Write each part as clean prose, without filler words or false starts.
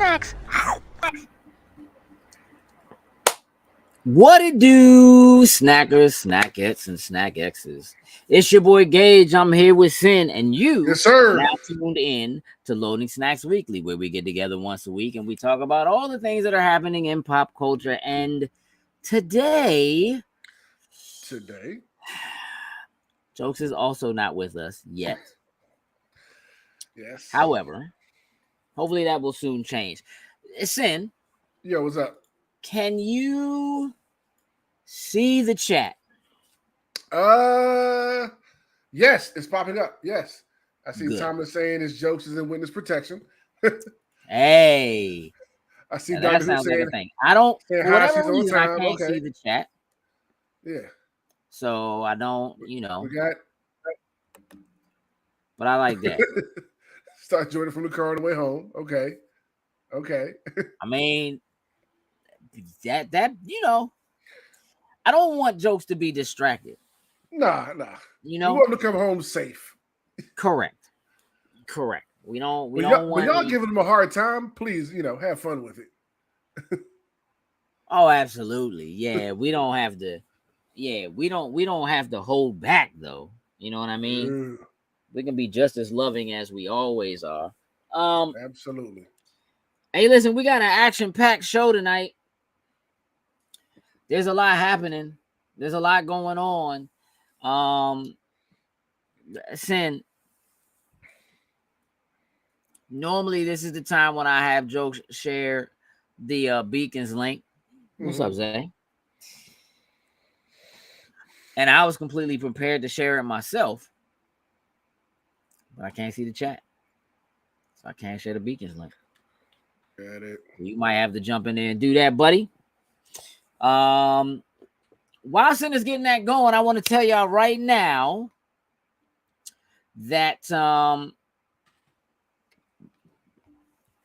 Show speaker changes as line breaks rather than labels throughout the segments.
snacks.
What it do, snackers, snackettes, and snack X's? It's your boy Gage. I'm here with Sin, and you
Yes, sir.
now tuned in to Loading Snacks Weekly, where we get together once a week and we talk about all the things that are happening in pop culture. And today, Jokes is also not with us yet.
Yes.
However, hopefully that will soon change. Sin,
Yo, what's up?
can you see the chat?
Yes, it's popping up. Yes. I see
Good.
Thomas saying his jokes is in witness protection.
Hey.
I see
Now,
Dr.
that
Who
sounds like
saying,
a thing. I don't,
saying
for
hi,
whatever
she's on
reason, I
time.
can't
Okay.
see the chat.
Yeah.
So I don't,
We got
but I like that.
start joining from the car on the way home. Okay.
I mean, that I don't want Jokes to be distracted.
Nah.
You
We want him to come home safe.
Correct. We don't
When
want
y'all giving him a hard time, please, have fun with it.
Oh, absolutely. Yeah, we don't have to. Yeah, we don't have to hold back though. You know what I mean? We can be just as loving as we always are.
Absolutely.
Hey, listen, we got an action-packed show tonight. There's a lot happening. There's a lot going on. Sin. Normally, this is the time when I have Jokes share the Beacons link. What's up, Zay? And I was completely prepared to share it myself, but I can't see the chat, so I can't share the Beacons link.
Got it.
You might have to jump in there and do that, buddy. While Sin is getting that going, I want to tell y'all right now that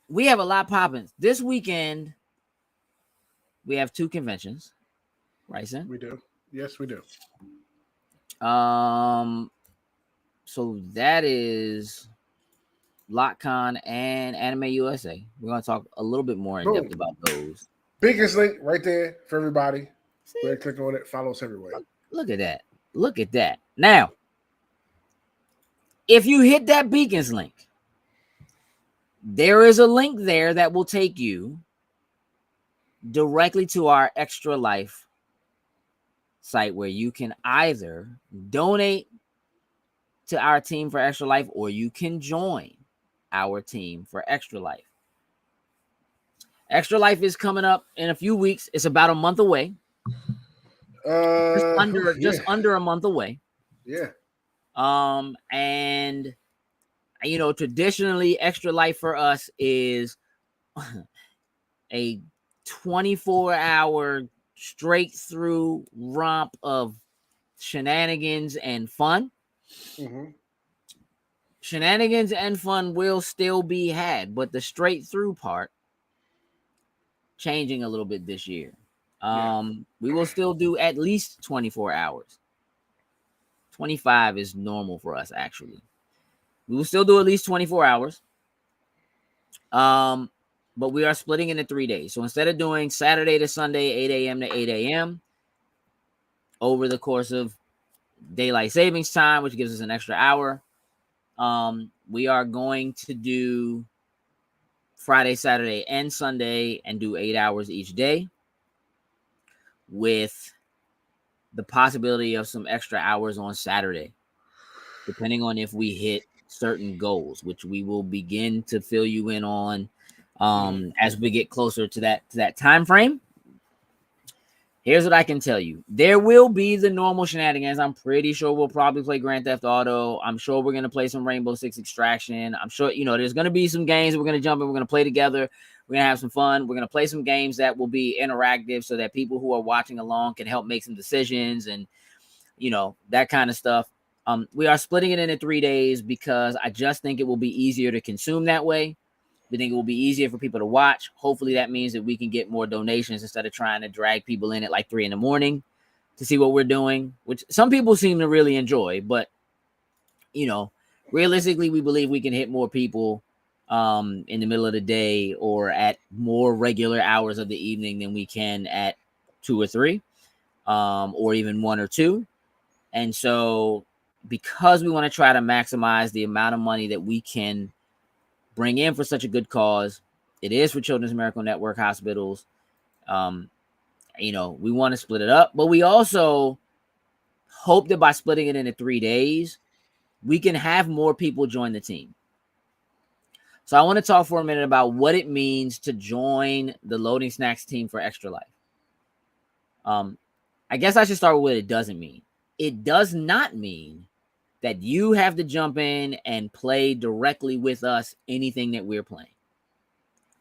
we have a lot popping this weekend. We have 2 conventions, right, Sin?
We do. Yes, we do.
So that is LotCon and Anime USA. We're going to talk a little bit more in depth about those.
Biggest link right there for everybody. Go ahead, click on it. Follow us everywhere.
Look at that. Now, if you hit that Beacons link, there is a link there that will take you directly to our Extra Life site where you can either donate to our team for Extra Life or you can join our team for Extra Life. Extra Life is coming up in a few weeks. It's about a month away. Just under a month away.
Yeah.
And traditionally Extra Life for us is a 24-hour straight through romp of shenanigans and fun. Shenanigans and fun will still be had, but the straight through part changing a little bit this year. We will still do at least 24 hours. 25 is normal for us, actually. We will still do at least 24 hours. But we are splitting into 3 days. So instead of doing Saturday to Sunday, 8 a.m. to 8 a.m., over the course of daylight savings time, which gives us an extra hour, we are going to do Friday, Saturday, and Sunday and do 8 hours each day with the possibility of some extra hours on Saturday, depending on if we hit certain goals, which we will begin to fill you in on as we get closer to that time frame. Here's what I can tell you. There will be the normal shenanigans. I'm pretty sure we'll probably play Grand Theft Auto. I'm sure we're going to play some Rainbow Six Extraction. I'm sure, there's going to be some games that we're going to jump in. We're going to play together. We're going to have some fun. We're going to play some games that will be interactive so that people who are watching along can help make some decisions and, that kind of stuff. We are splitting it into 3 days because I just think it will be easier to consume that way. We think it will be easier for people to watch. Hopefully that means that we can get more donations instead of trying to drag people in at like 3 a.m. to see what we're doing, which some people seem to really enjoy. But, realistically, we believe we can hit more people in the middle of the day or at more regular hours of the evening than we can at 2 or 3, or even 1 or 2. And so because we want to try to maximize the amount of money that we can bring in for such a good cause, it is for Children's Miracle Network hospitals. We want to split it up, but we also hope that by splitting it into 3 days, we can have more people join the team. So I want to talk for a minute about what it means to join the Loading Snacks team for Extra Life. I guess I should start with what it doesn't mean. It does not mean that you have to jump in and play directly with us anything that we're playing.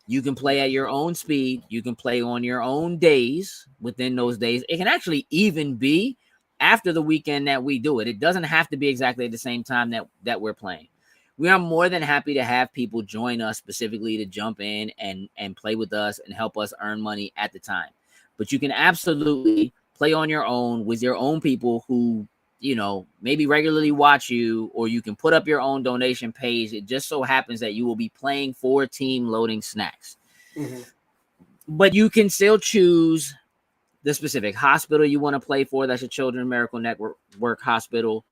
You can play at your own speed. You can play on your own days within those days. It can actually even be after the weekend that we do it. It doesn't have to be exactly at the same time that we're playing. We are more than happy to have people join us specifically to jump in and play with us and help us earn money at the time. But you can absolutely play on your own with your own people who, maybe regularly watch you, or you can put up your own donation page. It just so happens that you will be playing for Team Loading Snacks.
Mm-hmm.
But you can still choose the specific hospital you want to play for. That's a Children's Miracle Network hospital.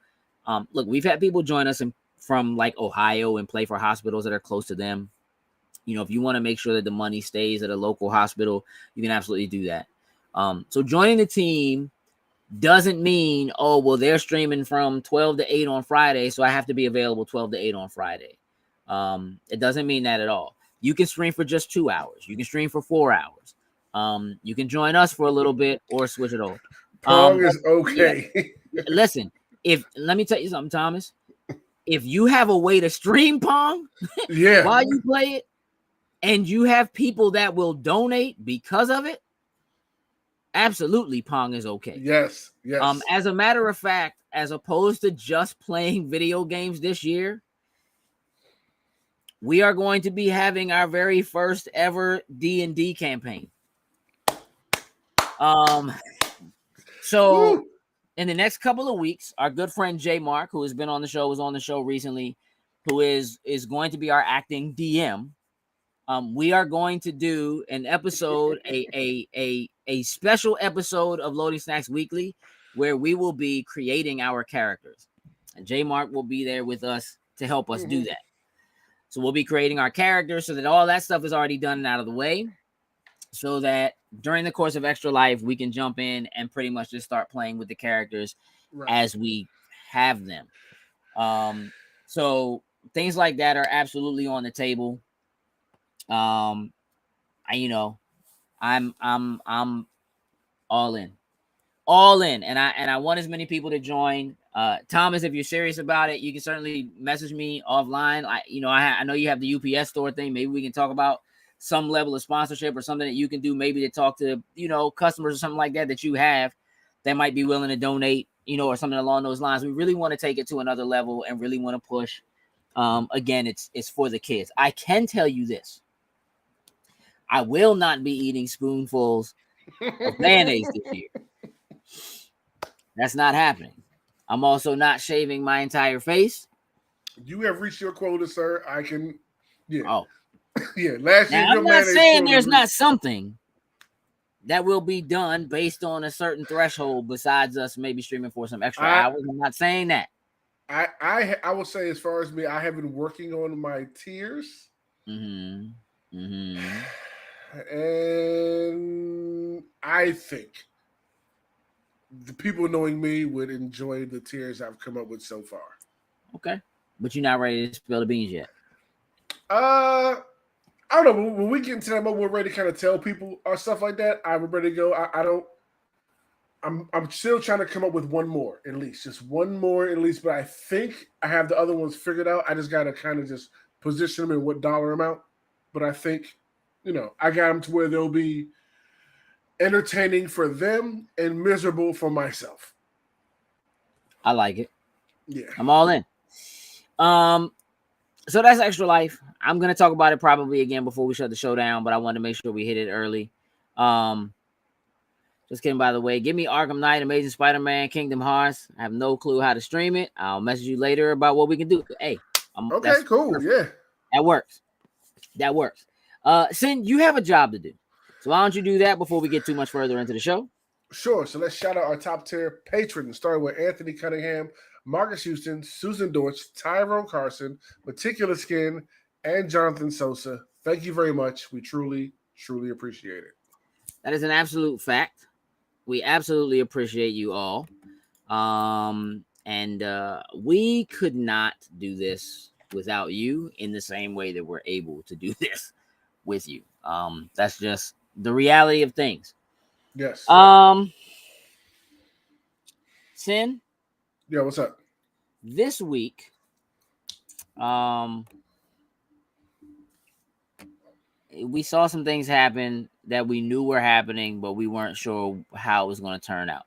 Look, we've had people join us from like Ohio and play for hospitals that are close to them. If you want to make sure that the money stays at a local hospital, you can absolutely do that. So joining the team doesn't mean, they're streaming from 12 to 8 on Friday, so I have to be available 12 to 8 on Friday. It doesn't mean that at all. You can stream for just 2 hours. You can stream for 4 hours. You can join us for a little bit or switch it over.
Pong is okay.
Yeah. Listen, let me tell you something, Thomas. If you have a way to stream Pong while you play it, and you have people that will donate because of it, absolutely Pong is okay.
Yes.
As a matter of fact, as opposed to just playing video games this year, we are going to be having our very first ever D&D campaign. So in the next couple of weeks, our good friend J Mark, who has been on the show, was on the show recently, who is going to be our acting DM. We are going to do an episode, a special episode of Loading Snacks Weekly, where we will be creating our characters. And J Mark will be there with us to help us do that. So we'll be creating our characters so that all that stuff is already done and out of the way, so that during the course of Extra Life, we can jump in and pretty much just start playing with the characters as we have them. So things like that are absolutely on the table. I'm all in, and I want as many people to join. Thomas, if you're serious about it, you can certainly message me offline. I know you have the UPS store thing. Maybe we can talk about some level of sponsorship or something that you can do, maybe to talk to, customers or something like that you have that might be willing to donate, or something along those lines. We really want to take it to another level and really want to push. Again, it's for the kids. I can tell you this. I will not be eating spoonfuls of mayonnaise this year. That's not happening. I'm also not shaving my entire face.
You have reached your quota, sir. I can. Yeah.
Oh.
Yeah. Last year,
now, I'm not saying there's not something that will be done based on a certain threshold besides us maybe streaming for some extra hours. I'm not saying that.
I will say, as far as me, I have been working on my tiers. And I think the people knowing me would enjoy the tiers I've come up with so far. Okay.
But you're not ready to spill the beans yet.
I don't know. When we get into that moment, we're ready to kind of tell people or stuff like that. I'm ready to go. I'm still trying to come up with one more at least. Just one more at least. But I think I have the other ones figured out. I just got to kind of just position them in what dollar amount. But I think, I got them to where they'll be entertaining for them and miserable for myself.
I like it.
Yeah.
I'm all in. So that's Extra Life. I'm going to talk about it probably again before we shut the show down, but I wanted to make sure we hit it early. Just kidding, by the way. Give me Arkham Knight, Amazing Spider-Man, Kingdom Hearts. I have no clue how to stream it. I'll message you later about what we can do. Hey.
Okay, cool.
Perfect.
Yeah.
That works. That works. Sin, you have a job to do. So why don't you do that before we get too much further into the show?
Sure. So let's shout out our top tier patrons, starting with Anthony Cunningham, Marcus Houston, Susan Deutsch, Tyrone Carson, Meticulous Skin, and Jonathan Sosa. Thank you very much. We truly, truly appreciate it.
That is an absolute fact. We absolutely appreciate you all. And we could not do this without you in the same way that we're able to do this with you. That's just the reality of things.
Yes.
Sin?
Yeah, what's up?
This week, we saw some things happen that we knew were happening, but we weren't sure how it was going to turn out.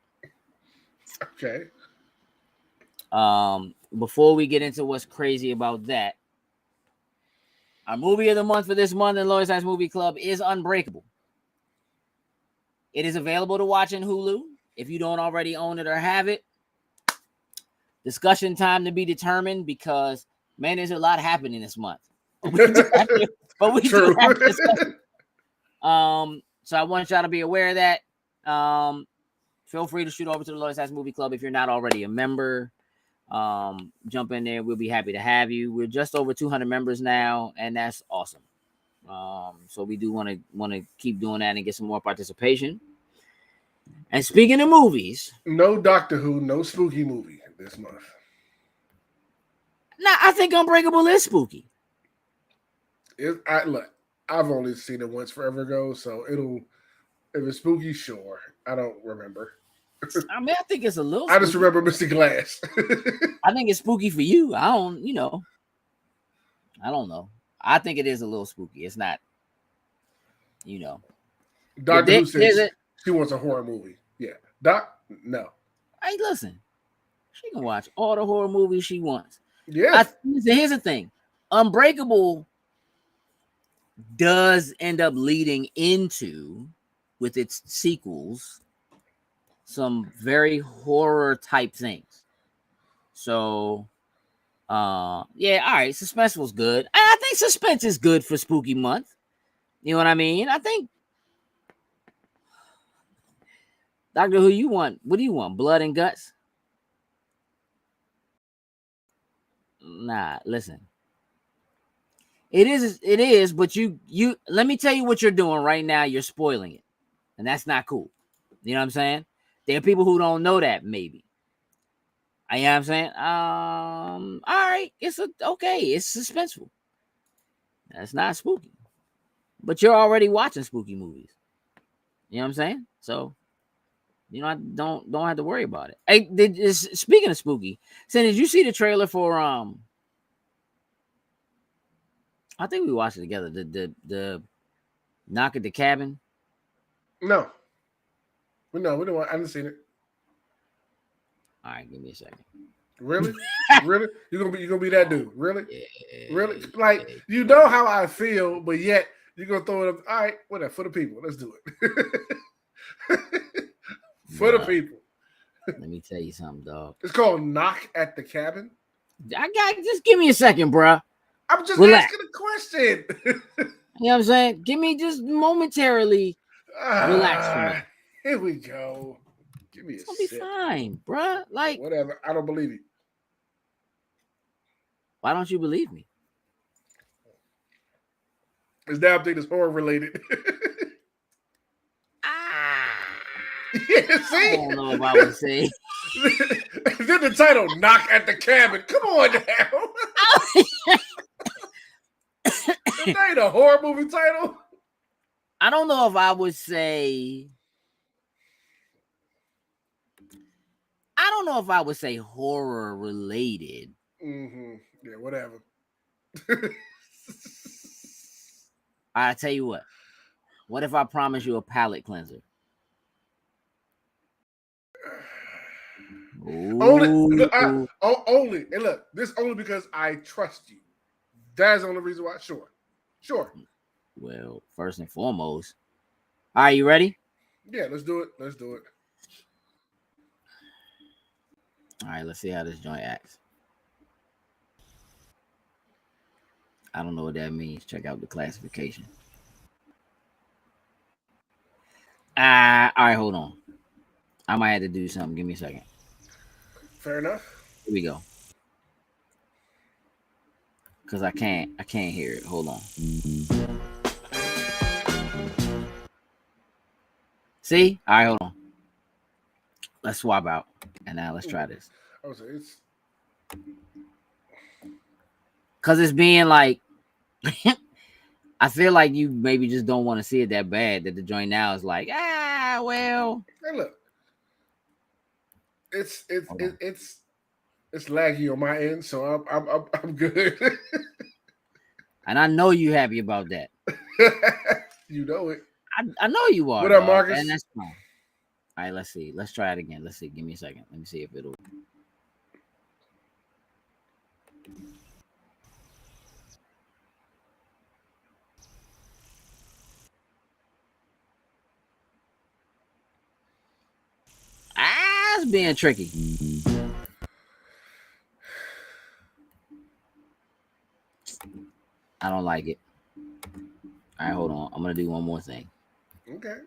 Okay.
Before we get into what's crazy about that, our movie of the month for this month in Lois Ice Movie Club is Unbreakable. It is available to watch in Hulu. If you don't already own it or have it, discussion time to be determined, because man, there's a lot happening this month. But we do have discussion. So I want y'all to be aware of that. Feel free to shoot over to the Lois Ice Movie Club if you're not already a member. Jump in there. We'll be happy to have you. We're just over 200 members now, and that's awesome. So we do want to keep doing that and get some more participation. And speaking of movies,
no Doctor Who, no spooky movie this month.
Now I think Unbreakable is spooky.
Look, I've only seen it once forever ago, so if it's spooky, sure. I don't remember.
I mean, I think it's a little.
I just remember Mr. Glass.
I think it's spooky for you. I don't know. I think it is a little spooky. It's not,
Doctor Who says she wants a horror movie. Yeah. No.
Hey, listen. She can watch all the horror movies she wants.
Yeah.
Here's the thing. Unbreakable does end up leading into, with its sequels, some very horror type things. So, yeah, all right. Suspense was good. I think suspense is good for spooky month. You know what I mean? I think Doctor Who, you want? What do you want? Blood and guts? Nah, listen. It is, but you let me tell you what you're doing right now. You're spoiling it, and that's not cool. You know what I'm saying? There are people who don't know that, maybe. You know what I'm saying? All right, it's suspenseful. That's not spooky, but you're already watching spooky movies. You know what I'm saying? So, I don't have to worry about it. Hey, speaking of spooky, so did you see the trailer for I think we watched it together. The Knock at the Cabin.
No. We don't. I haven't seen it.
All right, give me a second.
Really? Really? You're gonna be that dude? Really?
Yeah,
really? Like, you know how I feel, but yet you're gonna throw it up. All right, whatever, for the people. Let's do it. For the people.
Let me tell you something, dog.
It's called Knock at the Cabin.
Just give me a second, bro.
I'm just asking a question.
You know what I'm saying? Give me just momentarily relax for me.
Here we go. Give me
it's gonna be fine, bro. Like,
whatever. I don't believe you.
Why don't you believe me?
This damn thing is horror related. Yeah, see?
I don't know if I would say.
Then the title, Knock at the Cabin. Come on now. Is that a horror movie title?
I don't know if I would say. I don't know if I would say horror related.
Mm-hmm. Yeah, whatever.
I tell you what. What if I promise you a palate cleanser?
Only, and look, this only because I trust you. That's the only reason why. Sure.
Well, first and foremost, are you ready?
Yeah, let's do it.
All right, let's see how this joint acts. I don't know what that means. Check out the classification. All right, hold on. I might have to do something. Give me a second.
Fair enough.
Here we go. Cause I can't hear it. Hold on. See? All right, hold on. Let's swap out, and now let's try this.
I was it's
Cause it's being like, I feel like you maybe just don't want to see it that bad. That the joint now is like, well.
Hey, look. It's laggy on my end, so I'm good.
And I know you happy about that.
You know it.
I know you are.
What up, Marcus?
And that's fine. All right, let's see. Let's try it again. Let's see. Give me a second. Let me see if it'll. It's being tricky. I don't like it. All right, hold on. I'm gonna do one more thing.
Okay.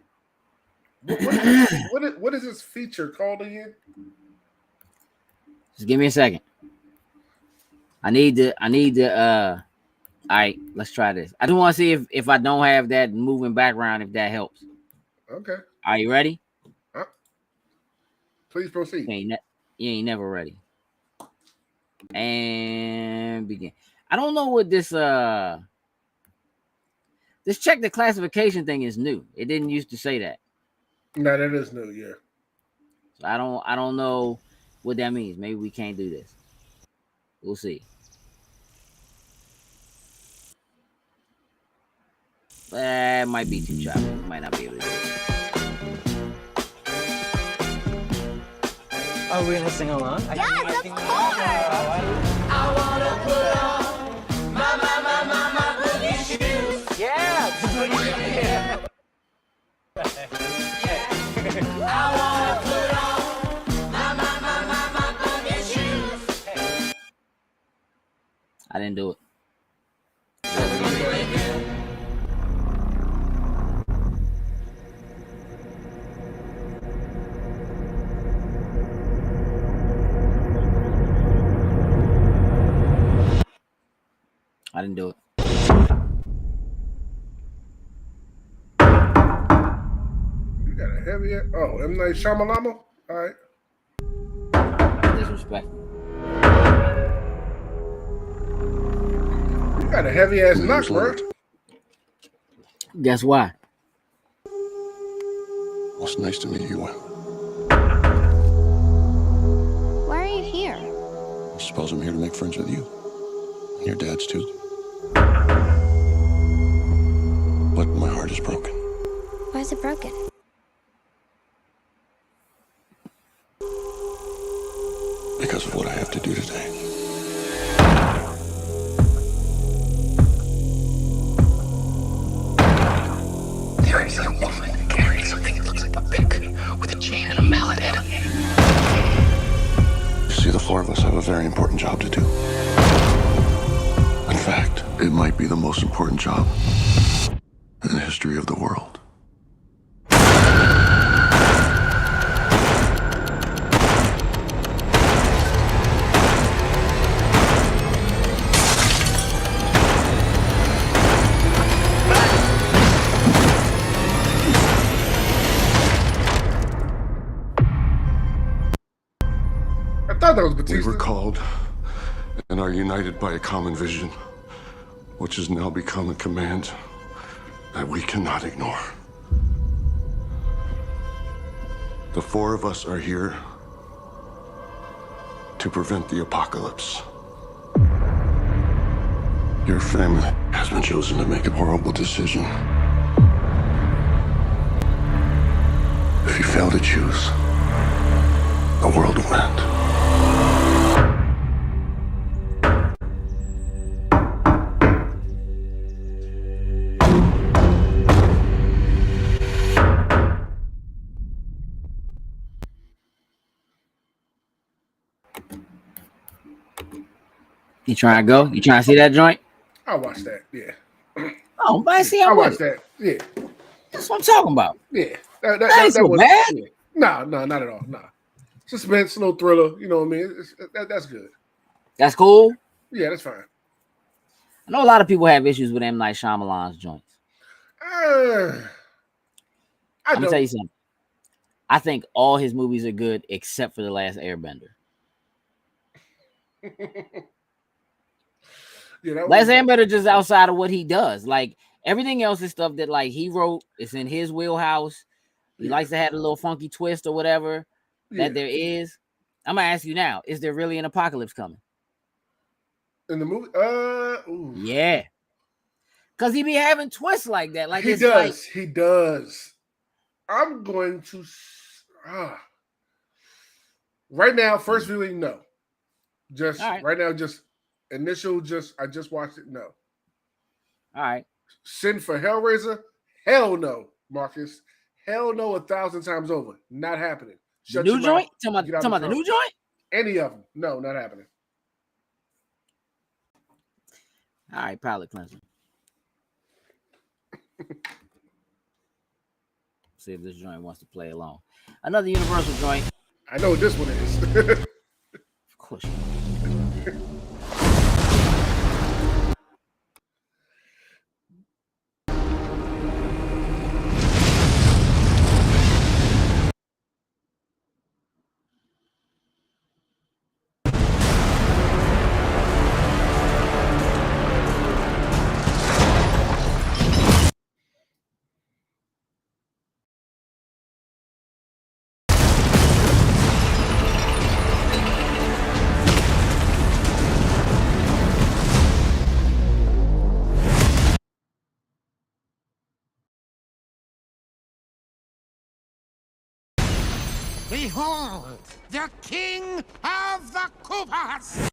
What is this feature called again?
Just give me a second. I need to all right, let's try this. I just want to see if I don't have that moving background, if that helps.
Okay.
Are you ready?
Please proceed.
You ain't never ready. And begin. I don't know what this check the classification thing is new. It didn't used to say that.
No, that is new, yeah.
So I don't know what that means. Maybe we can't do this. We'll see. It might be too choppy. We might not be able to do it.
Are we gonna sing along?
Yes, of course!
I wanna put on my boogie shoes. Yeah! I wanna put on my boogie shoes.
I didn't do it. I didn't do it.
You got a heavy. Oh, M. Night Shyamalan. All right.
Disrespect.
You got a heavy ass knock, bro.
Guess why?
Well, it's nice to meet you.
Why are you here?
I suppose I'm here to make friends with you. And your dad's too. But my heart is broken.
Why is it broken?
Because of what I have to do today.
There is a woman carrying something that looks like a pick with a chain and a mallet head.
You see, the four of us have a very important job to do. In fact, it might be the most important job in the history of the world.
I thought that was Batista.
We were called and are united by a common vision, which has now become a command that we cannot ignore. The four of us are here to prevent the apocalypse. Your family has been chosen to make a horrible decision. If you fail to choose, the world will end.
You trying to go? You trying to see that joint?
I watched that. Yeah.
Oh, but see,
I
I'm with
watched
it.
that. Yeah.
That's what I'm talking about.
Yeah.
That ain't so
was
bad.
Yeah. No, not at all. No. Suspense, little thriller. You know what I mean? That's good.
That's cool.
Yeah, that's fine.
I know a lot of people have issues with M. Night Shyamalan's joints.
I
I'm gonna tell
don't.
you something. I think all his movies are good except for The Last Airbender.
Yeah, that
Last
was
Airbender just outside of what he does. Like everything else is stuff that like he wrote. It's in his wheelhouse. He
Yeah.
likes to have a little funky twist or whatever
Yeah.
that there is. I'm gonna ask you now: is there really an apocalypse coming?
In the movie. Ooh.
Yeah, because he be having twists like that. Like
He
it's
does.
like
He does. I'm going to right now. First viewing, no. Just
All right.
right now, just initial. I just watched it. No.
all right.
Sin for Hellraiser? Hell no, Marcus. Hell no, 1,000 times over. Not happening.
The
Shut
new
your
joint?
mouth.
Talking
Get out
about the new joint?
Any of them? No, not happening.
All right, palate cleanser. See if this joint wants to play along. Another Universal joint.
I know what this one is.
Of course.
Behold, the king of the Koopas!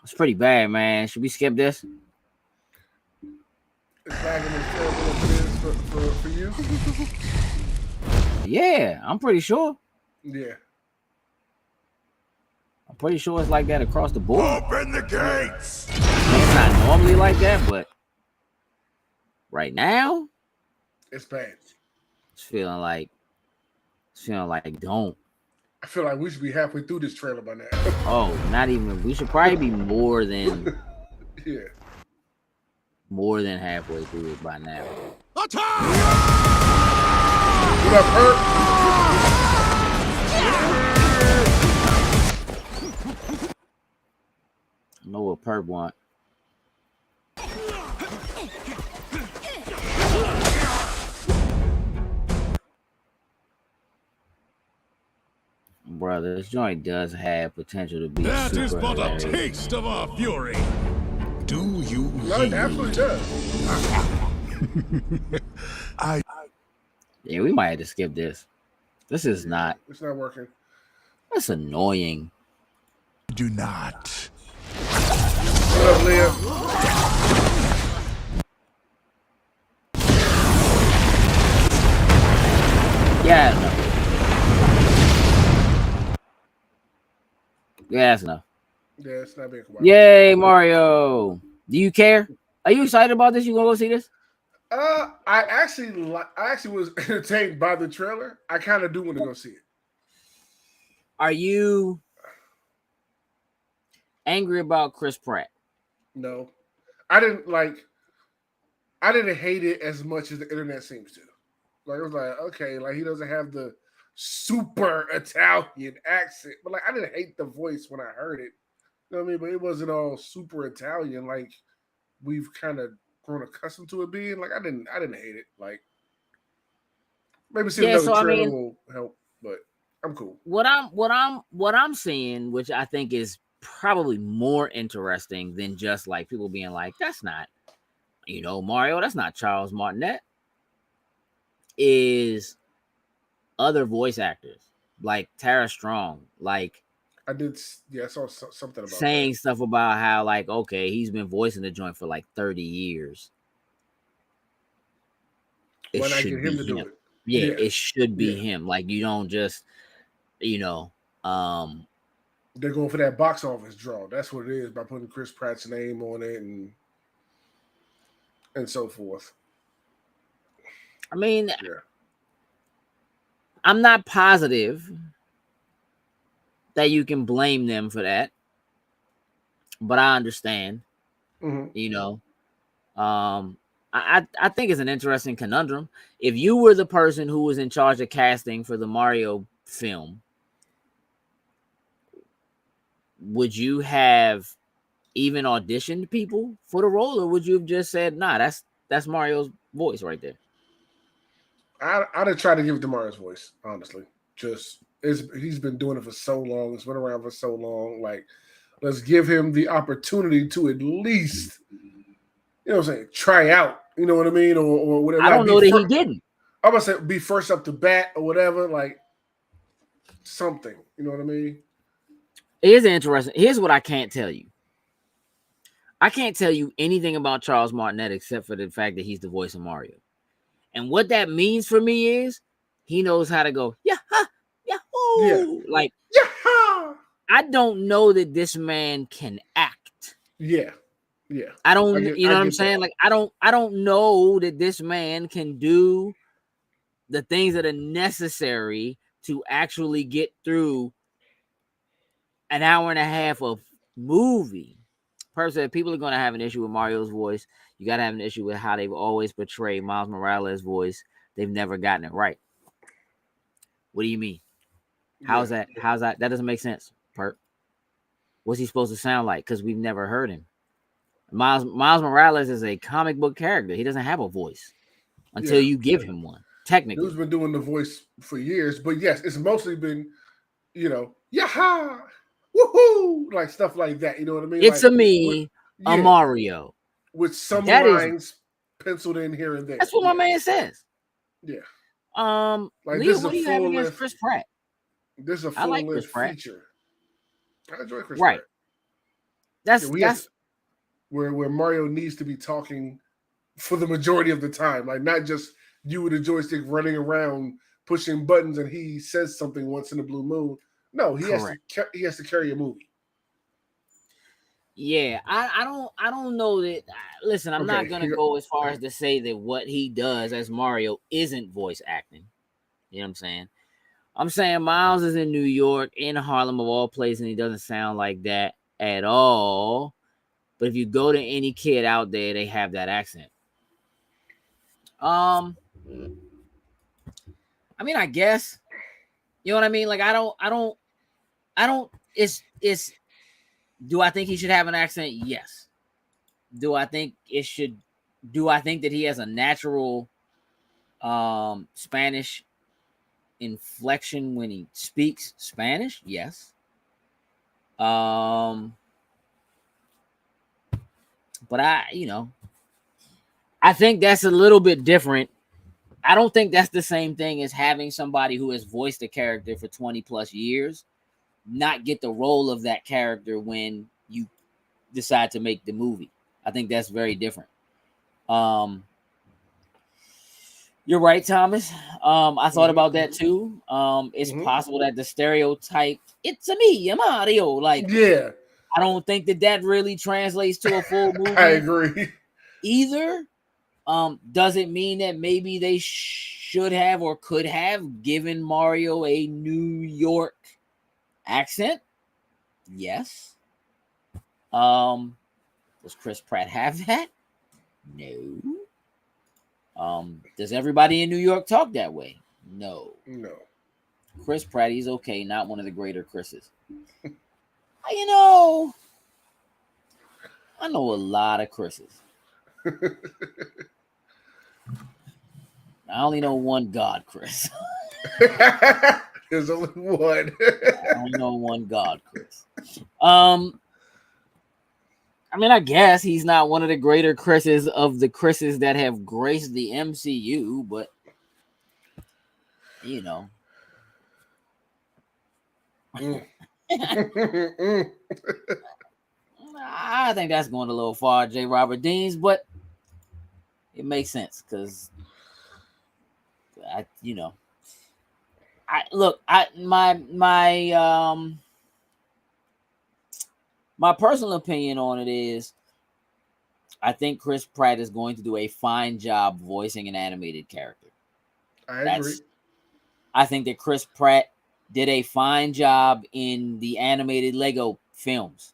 It's pretty bad, man. Should we skip this?
It's lagging as terrible as it is for you.
Yeah, I'm pretty sure.
Yeah.
I'm pretty sure it's like that across the board.
Open the gates!
It's not normally like that, but right now,
It's bad.
it's feeling like don't.
I feel like we should be halfway through this trailer by now.
Oh, not even. We should probably be more than
Yeah.
halfway through it by now.
Attack!
What up, Herb?
I know what Perp want. Brother, this joint does have potential to be
That
super
is but
hilarious.
a taste of our fury. Do you
No, it absolutely does.
Yeah, we might have to skip this. This is not.
It's not working.
That's annoying.
do not?
What up, Leah?
Yeah, no. Yeah, that's enough.
Yeah, it's not being quiet.
Yay, Mario! Do you care? Are you excited about this? You gonna go see this?
I actually was entertained by the trailer. I kind of do want to go see it.
Are you angry about Chris Pratt?
No, I didn't hate it as much as the internet seems to. Like it was like, okay, like he doesn't have the super Italian accent, but like I didn't hate the voice when I heard it. You know what I mean? But it wasn't all super Italian like we've kind of grown accustomed to it being. Like I didn't hate it. Like maybe see another trailer will help, but I'm cool.
What I'm seeing, which I think is probably more interesting than just like people being like, that's not, Mario, that's not Charles Martinet, is other voice actors like Tara Strong, like
I saw something about
saying stuff about how, like, okay, he's been voicing the joint for like 30 years.
that.
It
Why not
should
get
be
him to do
him.
it?
Yeah, it should be
Yeah.
him. Like, you don't just,
They're going for that box office draw. That's what it is, by putting Chris Pratt's name on it and so forth.
I mean,
Yeah.
I'm not positive that you can blame them for that, but I understand. I think it's an interesting conundrum. If you were the person who was in charge of casting for the Mario film, would you have even auditioned people for the role, or would you have just said, nah, that's Mario's voice right there?
I'd have tried to give it to Mario's voice, honestly. He's been doing it for so long. It's been around for so long. Like, let's give him the opportunity to at least, try out. You know what I mean? Or whatever.
I don't know that he didn't.
I'm gonna say be first up to bat or whatever, like something. You know what I mean?
Here's interesting. Here's what I can't tell you. I can't tell you anything about Charles Martinet except for the fact that he's the voice of Mario. And what that means for me is he knows how to go, yahoo,
Yeah.
Like,
yeah.
I don't know that this man can act.
Yeah.
I don't, you know what I'm saying? Like, I don't know that this man can do the things that are necessary to actually get through an hour and a half of movie. Personally, people are going to have an issue with Mario's voice. You got to have an issue with how they've always portrayed Miles Morales' voice. They've never gotten it right. What do you mean? How's that? That doesn't make sense, Perk. What's he supposed to sound like? Because we've never heard him. Miles Morales is a comic book character. He doesn't have a voice until you give him one. Technically,
he's been doing the voice for years, but yes, it's mostly been, yaha, woohoo, like stuff like that. You know what I mean?
It's
like,
a Mario
with some lines penciled in here and there.
That's what my man says.
Yeah.
Like, Leo, what do you have against Chris Pratt?
This is a full length feature. I enjoy Chris Pratt. That's where Mario needs to be talking for the majority of the time, like not just you with a joystick running around pushing buttons and he says something once in a blue moon. No, he has to carry a movie.
Yeah, I don't know that. Listen, I'm not gonna go as far as to say that what he does as Mario isn't voice acting. You know what I'm saying? I'm saying Miles is in New York, in Harlem of all places, and he doesn't sound like that at all. But if you go to any kid out there, they have that accent. I mean, I guess, you know what I mean? Like, I don't, it's, do I think he should have an accent? Yes. Do I think that he has a natural, Spanish inflection when he speaks Spanish? Yes. But I think that's a little bit different. I don't think that's the same thing as having somebody who has voiced a character for 20 plus years not get the role of that character when you decide to make the movie. I think that's very different. You're right, Thomas. I thought about that too. It's possible that the stereotype, it's a me, Mario, like, yeah, I don't think that really translates to a full movie.
I agree.
Either. Does it mean that maybe they should have or could have given Mario a New York accent? Yes. Does Chris Pratt have that? No. Does everybody in New York talk that way? No. Chris Pratt, he's okay, not one of the greater Chris's. I know a lot of Chris's. I only know one God, Chris.
There's only one.
I only know one God, Chris. I mean, I guess he's not one of the greater Chris's of the Chris's that have graced the MCU, but you know, I think that's going a little far, J. Robert Deans, but it makes sense because I, you know, my personal opinion on it is I think Chris Pratt is going to do a fine job voicing an animated character.
I agree.
I think that Chris Pratt did a fine job in the animated Lego films.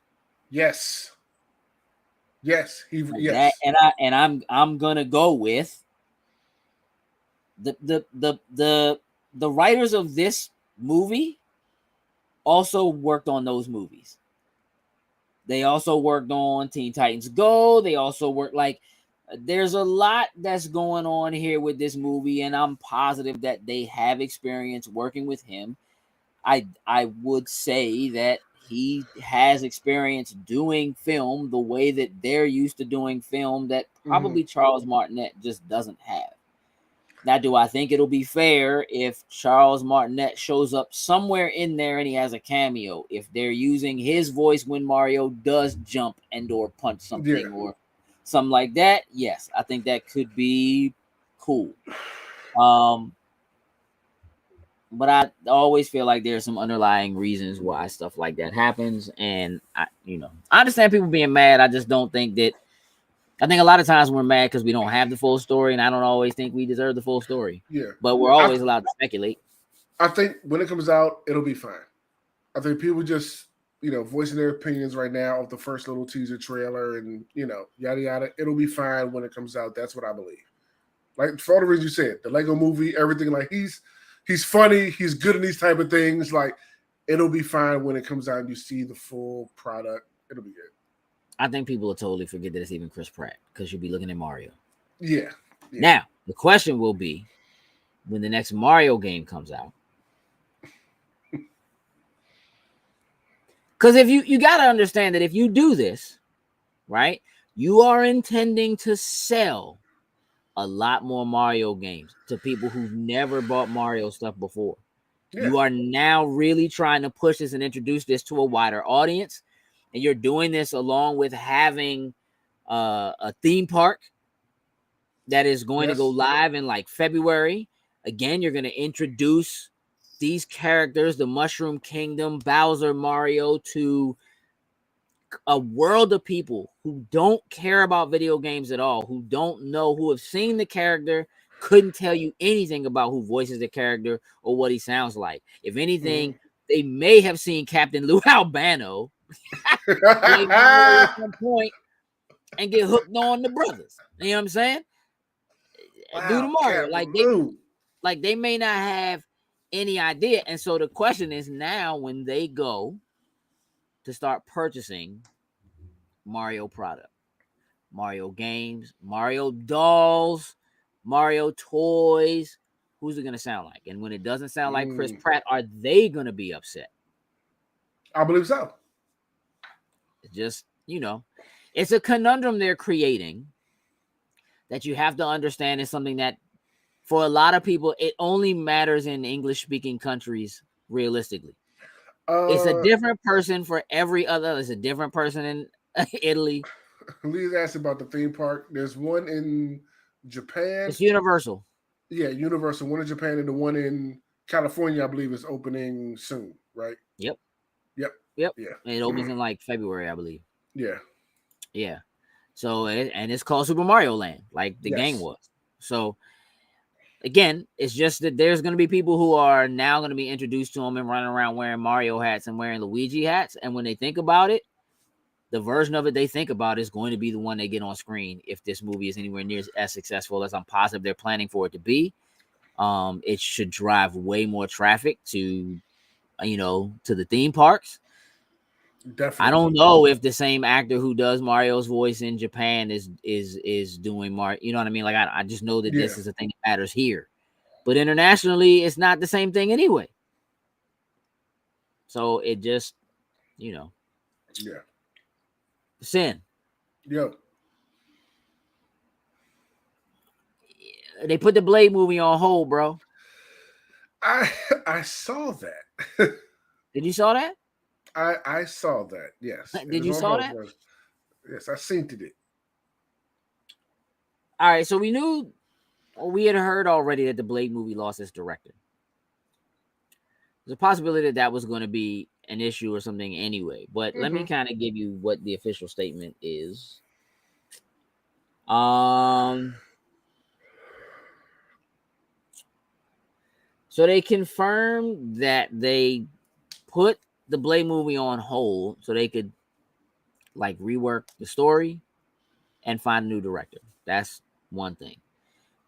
Yes. Yes.
That, and I'm gonna go with the writers of this movie also worked on those movies. They also worked on Teen Titans Go. They also worked there's a lot that's going on here with this movie, and I'm positive that they have experience working with him. I would say that he has experience doing film the way that they're used to doing film that probably Charles Martinet just doesn't have. Now, do I think it'll be fair if Charles Martinet shows up somewhere in there and he has a cameo? If they're using his voice when Mario does jump and or punch something or something like that, yes, I think that could be cool. But I always feel like there's some underlying reasons why stuff like that happens, and I understand people being mad. I just don't think that. I think a lot of times we're mad because we don't have the full story, and I don't always think we deserve the full story.
Yeah,
but we're always allowed to speculate.
I think when it comes out, it'll be fine. I think people just voicing their opinions right now of the first little teaser trailer, and yada yada. It'll be fine when it comes out. That's what I believe. Like for all the reasons you said, the Lego movie, everything. Like he's funny, he's good in these type of things. Like it'll be fine when it comes out and you see the full product. It'll be good.
I think people will totally forget that it's even Chris Pratt because you'll be looking at Mario.
Yeah.
Now, the question will be when the next Mario game comes out. Because if you got to understand that if you do this, right, you are intending to sell a lot more Mario games to people who've never bought Mario stuff before. Yeah. You are now really trying to push this and introduce this to a wider audience. And you're doing this along with having a theme park that is going to go live in like February. Again, you're going to introduce these characters, the Mushroom Kingdom, Bowser, Mario, to a world of people who don't care about video games at all, who don't know, who have seen the character, couldn't tell you anything about who voices the character or what he sounds like. If anything, they may have seen Captain Lou Albano at some point and get hooked on the brothers. You know what I'm saying?
Wow,
do the Mario. They may not have any idea. And so the question is now when they go to start purchasing Mario product, Mario games, Mario dolls, Mario toys, who's it going to sound like? And when it doesn't sound like Chris Pratt, are they going to be upset?
I believe so.
Just, it's a conundrum they're creating that you have to understand is something that for a lot of people, it only matters in English-speaking countries, realistically. It's a different person for every other. It's a different person in Italy.
Lee's asked about the theme park. There's one in Japan.
It's Universal.
Yeah, Universal. One in Japan and the one in California, I believe, is opening soon, right?
Yep.
Yeah.
And it opens in like February, I believe.
Yeah.
So, and it's called Super Mario Land, like the game was. So, again, it's just that there's going to be people who are now going to be introduced to them and running around wearing Mario hats and wearing Luigi hats. And when they think about it, the version of it they think about is going to be the one they get on screen if this movie is anywhere near as successful as I'm positive they're planning for it to be. It should drive way more traffic to the theme parks.
Definitely.
I don't know if the same actor who does Mario's voice in Japan is doing Mario. You know what I mean? Like I just know that this is a thing that matters here, but internationally, it's not the same thing anyway. So it just, sin.
Yo.
They put the Blade movie on hold, bro.
I saw that.
Did you saw that?
I saw that. Yes.
Did you saw that?
Yes, I seen it.
All right, so we knew, or we had heard already that the Blade movie lost its director. There's a possibility that was going to be an issue or something anyway. But let me kind of give you what the official statement is. So they confirmed that they put the Blade movie on hold so they could like rework the story and find a new director. That's one thing.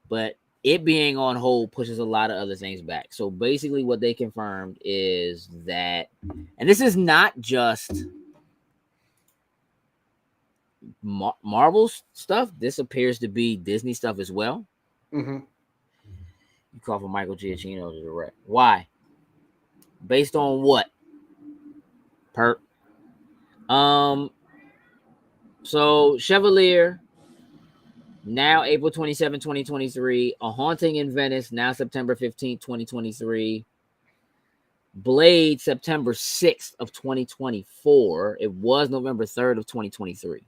But it being on hold pushes a lot of other things back. So basically what they confirmed is that, and this is not just Marvel stuff. This appears to be Disney stuff as well.
Mm-hmm.
You call for Michael Giacchino to direct. Why? Based on what? So Chevalier, now April 27, 2023. A Haunting in Venice, now September 15, 2023. Blade, September 6th of 2024. It was November 3rd of 2023.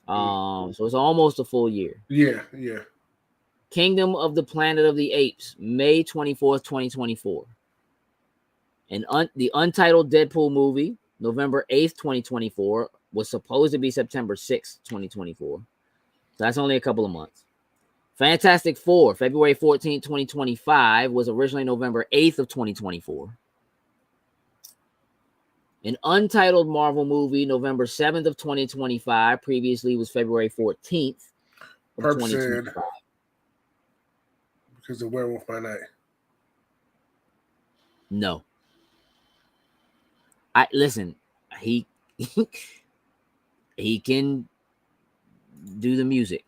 So it's almost a full year.
Yeah.
Kingdom of the Planet of the Apes, May 24th, 2024. And the Untitled Deadpool movie, November 8th, 2024, was supposed to be September 6th, 2024. So that's only a couple of months. Fantastic Four, February 14th, 2025, was originally November 8th of 2024. An untitled Marvel movie, November 7th of 2025, previously was February 14th of 2025.
Because the Werewolf by Night.
No. Listen, he can do the music.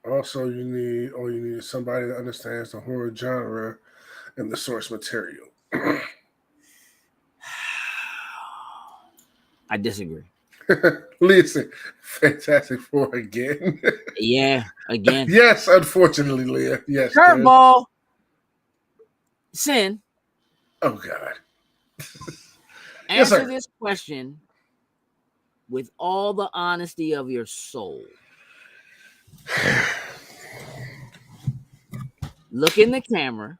Also, you need somebody that understands the horror genre and the source material.
I disagree.
Listen, Fantastic Four again.
Yeah, again.
Yes, unfortunately, Leah. Yes.
Curveball. Sin.
Oh God.
Answer this question with all the honesty of your soul. Look in the camera.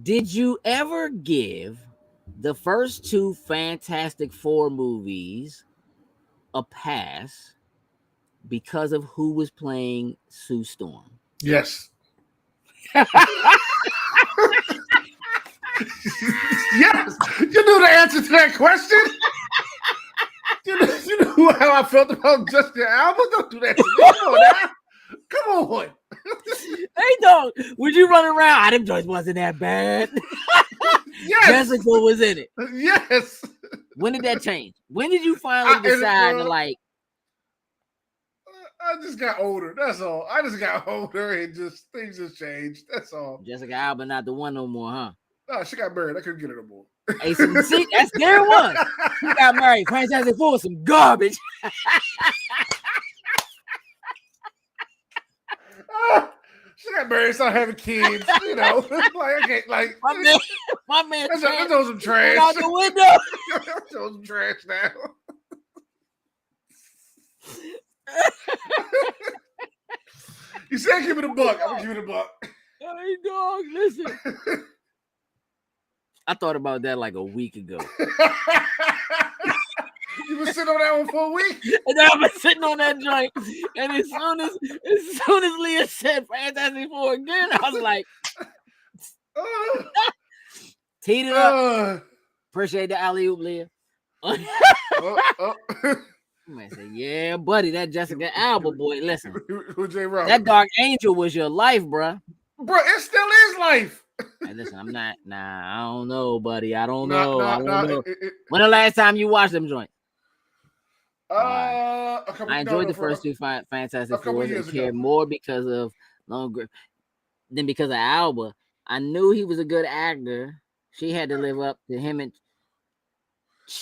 Did you ever give the first two Fantastic Four movies a pass because of who was playing Sue Storm?
Yes. Yes. You knew the answer to that question. You knew how I felt about Jessica Alba. Don't do that to me. Come on.
Hey, dog. Would you run around? Them joints wasn't that bad.
Yes.
Jessica was in it.
Yes.
When did that change? When did you finally decide to like?
I just got older. That's all. I just got older and things just changed. That's all.
Jessica Alba not the one no more, huh?
No, she got married. I couldn't get her no more.
Hey, see, that's there one. She got married. Fantastic Four, some garbage.
She got married, started having kids. You know, like I can't like
my man.
Let's throw some trash
out the window.
Throw some trash now. You said give it a buck. I'm gonna give it a buck.
Hey, dog, listen. I thought about that like a week ago.
You been sitting on that one for a week?
And I've been sitting on that joint. And as soon as Leah said Fantastic Four again, I was like, teed it up. Appreciate the alley-oop, Leah. Man said, yeah, buddy, that Jessica Alba boy. Listen, that Dark Angel was your life, bro.
Bro, it still is life.
Hey, listen, I'm not. Nah, I don't know, buddy. I don't know. I don't know.
It,
when the last time you watched them joints?
I
enjoyed the first two Fantastic Fours and cared more because of longer than because of Alba. I knew he was a good actor. She had to live up to him and.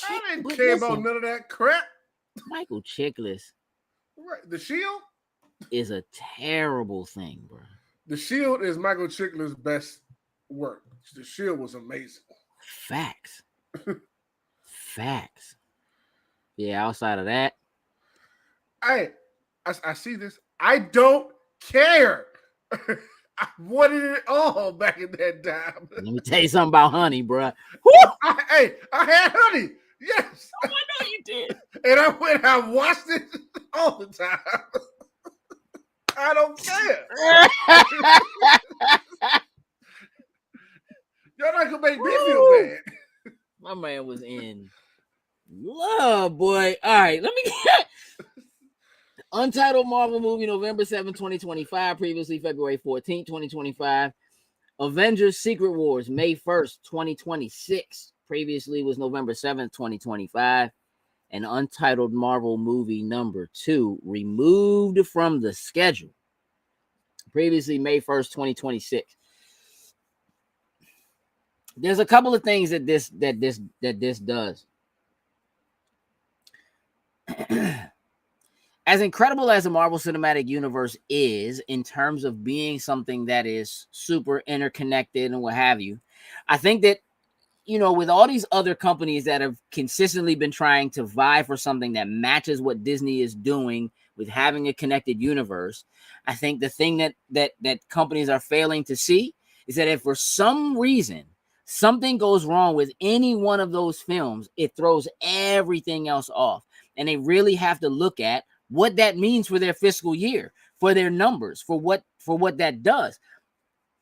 I didn't care about none of that crap.
Michael Chiklis.
Right, the Shield.
is a terrible thing, bro.
The Shield is Michael Chiklis' best work. The Shield was amazing.
Facts. Facts. Yeah, outside of that.
I see this. I don't care. I wanted it all back in that time.
Let me tell you something about Honey, bro.
I had Honey. Yes.
Oh, I know you did.
And I watched it all the time. I don't care. Y'all not gonna make me feel bad.
My man was in love, boy. All right, let me get Untitled Marvel movie, November 7, 2025. Previously, February 14, 2025. Avengers Secret Wars, May 1st, 2026. Previously was November 7th, 2025. And Untitled Marvel movie number 2 removed from the schedule. Previously, May 1st, 2026. There's a couple of things that this does. As incredible as the Marvel Cinematic Universe is in terms of being something that is super interconnected and what have you, I think that, you know, with all these other companies that have consistently been trying to vie for something that matches what Disney is doing with having a connected universe, I think the thing that companies are failing to see is that if for some reason something goes wrong with any one of those films, it throws everything else off. And they really have to look at what that means for their fiscal year, for their numbers, for what that does.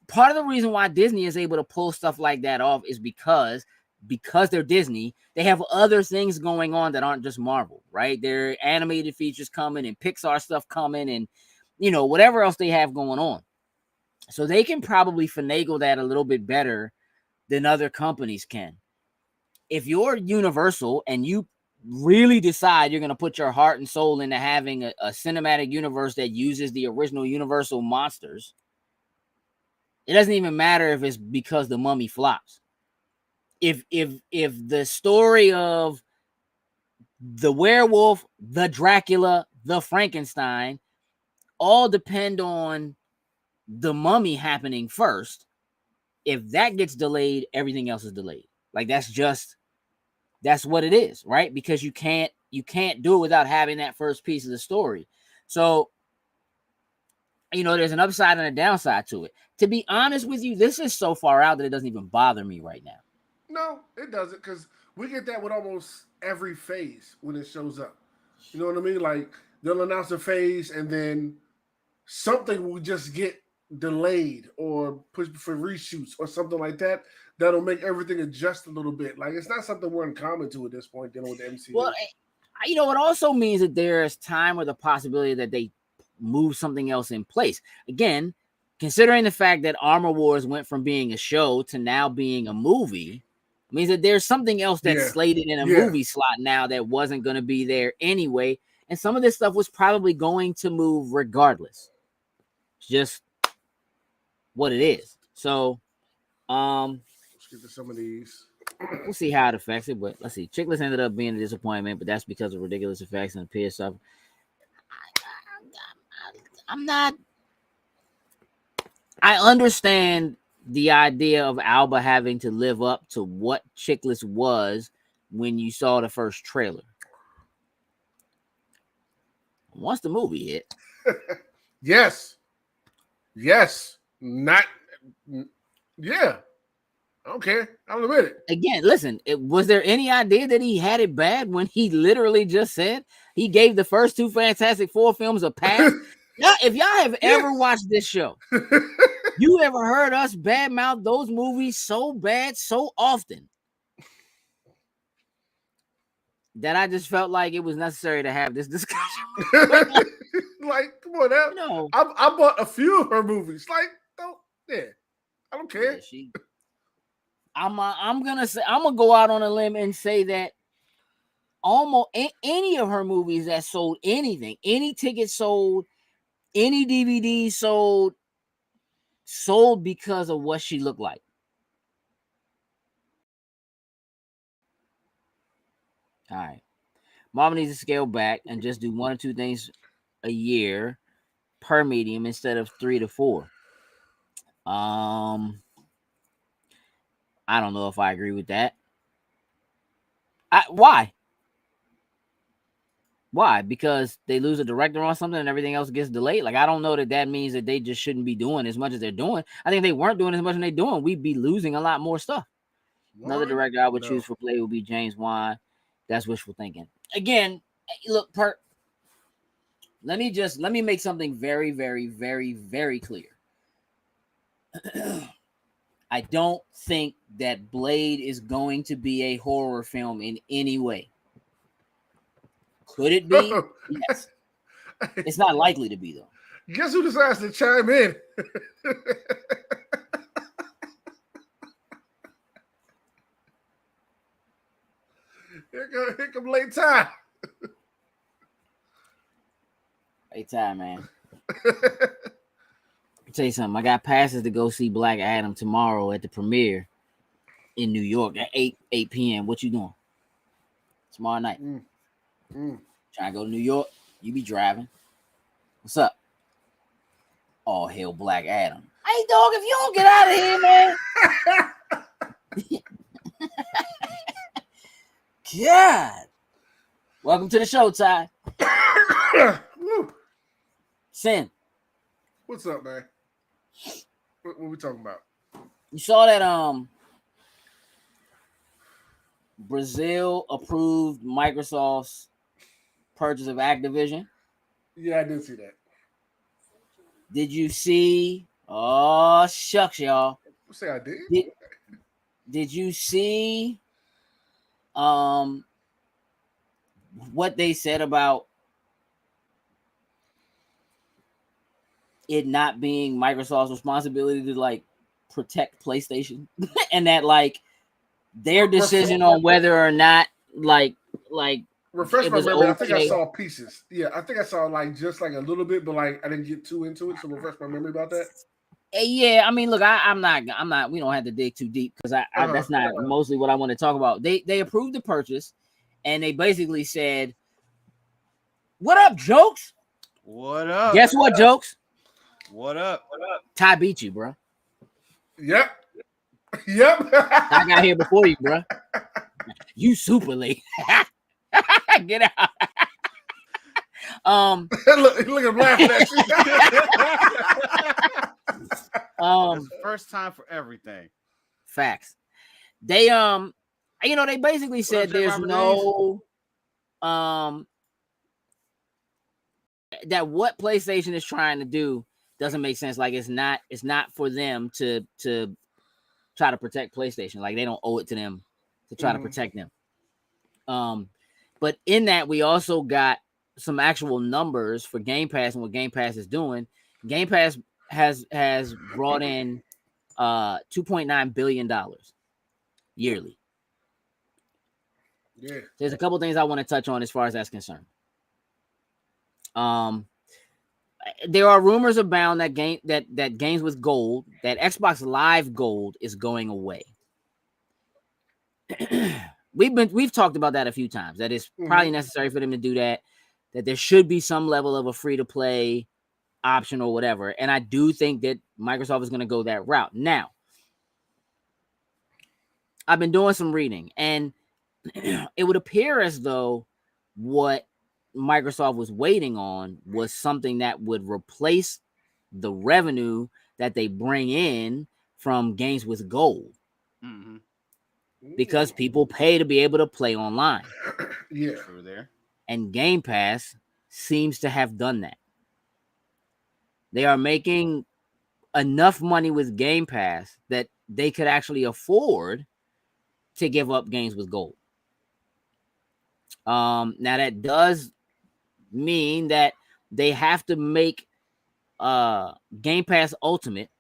Part of the reason why Disney is able to pull stuff like that off is because they're Disney. They have other things going on that aren't just Marvel, right? There are animated features coming and Pixar stuff coming and, you know, whatever else they have going on. So they can probably finagle that a little bit better than other companies can. If you're Universal and you really decide you're going to put your heart and soul into having a cinematic universe that uses the original Universal monsters, it doesn't even matter if it's because the Mummy flops. If the story of the werewolf, the Dracula, the Frankenstein all depend on the Mummy happening first, if that gets delayed, everything else is delayed. Like that's what it is, right? Because you can't do it without having that first piece of the story. So, you know, there's an upside and a downside to it. To be honest with you, this is so far out that it doesn't even bother me right now.
No, it doesn't, because we get that with almost every phase when it shows up. You know what I mean? Like, they'll announce a phase and then something will just get delayed or pushed for reshoots or something like that. That'll make everything adjust a little bit. Like, it's not something we're uncommon to at this point dealing with the MCU.
Well, you know, it also means that there is time or the possibility that they move something else in place. Again, considering the fact that Armor Wars went from being a show to now being a movie, means that there's something else that's slated in a movie slot now that wasn't going to be there anyway. And some of this stuff was probably going to move regardless. It's just what it is. So,
let's get to some of these.
We'll see how it affects it, but let's see. Chickless ended up being a disappointment, but that's because of ridiculous effects and appears stuff. I'm not. I understand the idea of Alba having to live up to what Chickless was when you saw the first trailer. Once the movie hit.
Yes. Not. Yeah. I don't care. I'll admit it.
Again, listen, was there any idea that he had it bad when he literally just said he gave the first two Fantastic Four films a pass? If y'all have ever watched this show, you ever heard us badmouth those movies so bad, so often, that I just felt like it was necessary to have this discussion.
Like, come on now.
No.
I bought a few of her movies. Like, I don't care.
Yeah, I'm gonna go out on a limb and say that almost any of her movies that sold anything, any ticket sold, any DVD sold because of what she looked like. All right. Marvel needs to scale back and just do one or two things a year per medium instead of 3 to 4. I don't know if I agree with that. Why? Why? Because they lose a director on something and everything else gets delayed. Like, I don't know that means that they just shouldn't be doing as much as they're doing. I think if they weren't doing as much as they're doing, we'd be losing a lot more stuff. Another director I would choose for Blade would be James Wan. That's wishful thinking. Again, look, let me make something very, very, very, very clear. I don't think that Blade is going to be a horror film in any way. Could it be? Yes. It's not likely to be, though.
Guess who decides to chime in? Here come late time.
Late time, man. I'll tell you something. I got passes to go see Black Adam tomorrow at the premiere in New York at 8 p.m. What you doing? Tomorrow night. Trying to go to New York. You be driving. What's up? All hail Black Adam. Hey, dog, if you don't get out of here, man. God. Welcome to the show, Ty. Sin.
What's up, man? What we talking about?
You saw that Brazil approved Microsoft's purchase of Activision?
Yeah, I did see that.
Did you see? Oh, shucks, y'all.
Say I did.
Did you see what they said about it not being Microsoft's responsibility to like protect PlayStation and that like their decision on whether or not like
refresh my memory. Okay. I think I saw pieces. Yeah, I think I saw like just like a little bit, but like I didn't get too into it. So refresh my memory about that.
Yeah, I mean, look, I'm not. We don't have to dig too deep because that's not mostly what I want to talk about. They approved the purchase, and they basically said, "What up, Jokes?
What up?
Guess what, Jokes?
What up? What up?
Ty beat you, bro.
Yep.
I got here before you, bro. You super late. Get out.
look at him laughing at you.
First time for everything.
Facts. They they basically said there's no that what PlayStation is trying to do doesn't make sense. Like it's not for them to try to protect PlayStation. Like they don't owe it to them to try to protect them. But in that we also got some actual numbers for Game Pass and what Game Pass is doing. Game Pass has brought in $2.9 billion yearly.
Yeah.
There's a couple things I want to touch on as far as that's concerned. There are rumors abound that games with gold, that Xbox Live Gold is going away. We've talked about that a few times. That it's probably necessary for them to do that. That there should be some level of a free to play option or whatever. And I do think that Microsoft is going to go that route. Now, I've been doing some reading, and it would appear as though what Microsoft was waiting on was something that would replace the revenue that they bring in from games with gold.
Mm-hmm.
Because people pay to be able to play online.
Yeah.
True there.
And Game Pass seems to have done that. They are making enough money with Game Pass that they could actually afford to give up games with gold. Now that does mean that they have to make Game Pass Ultimate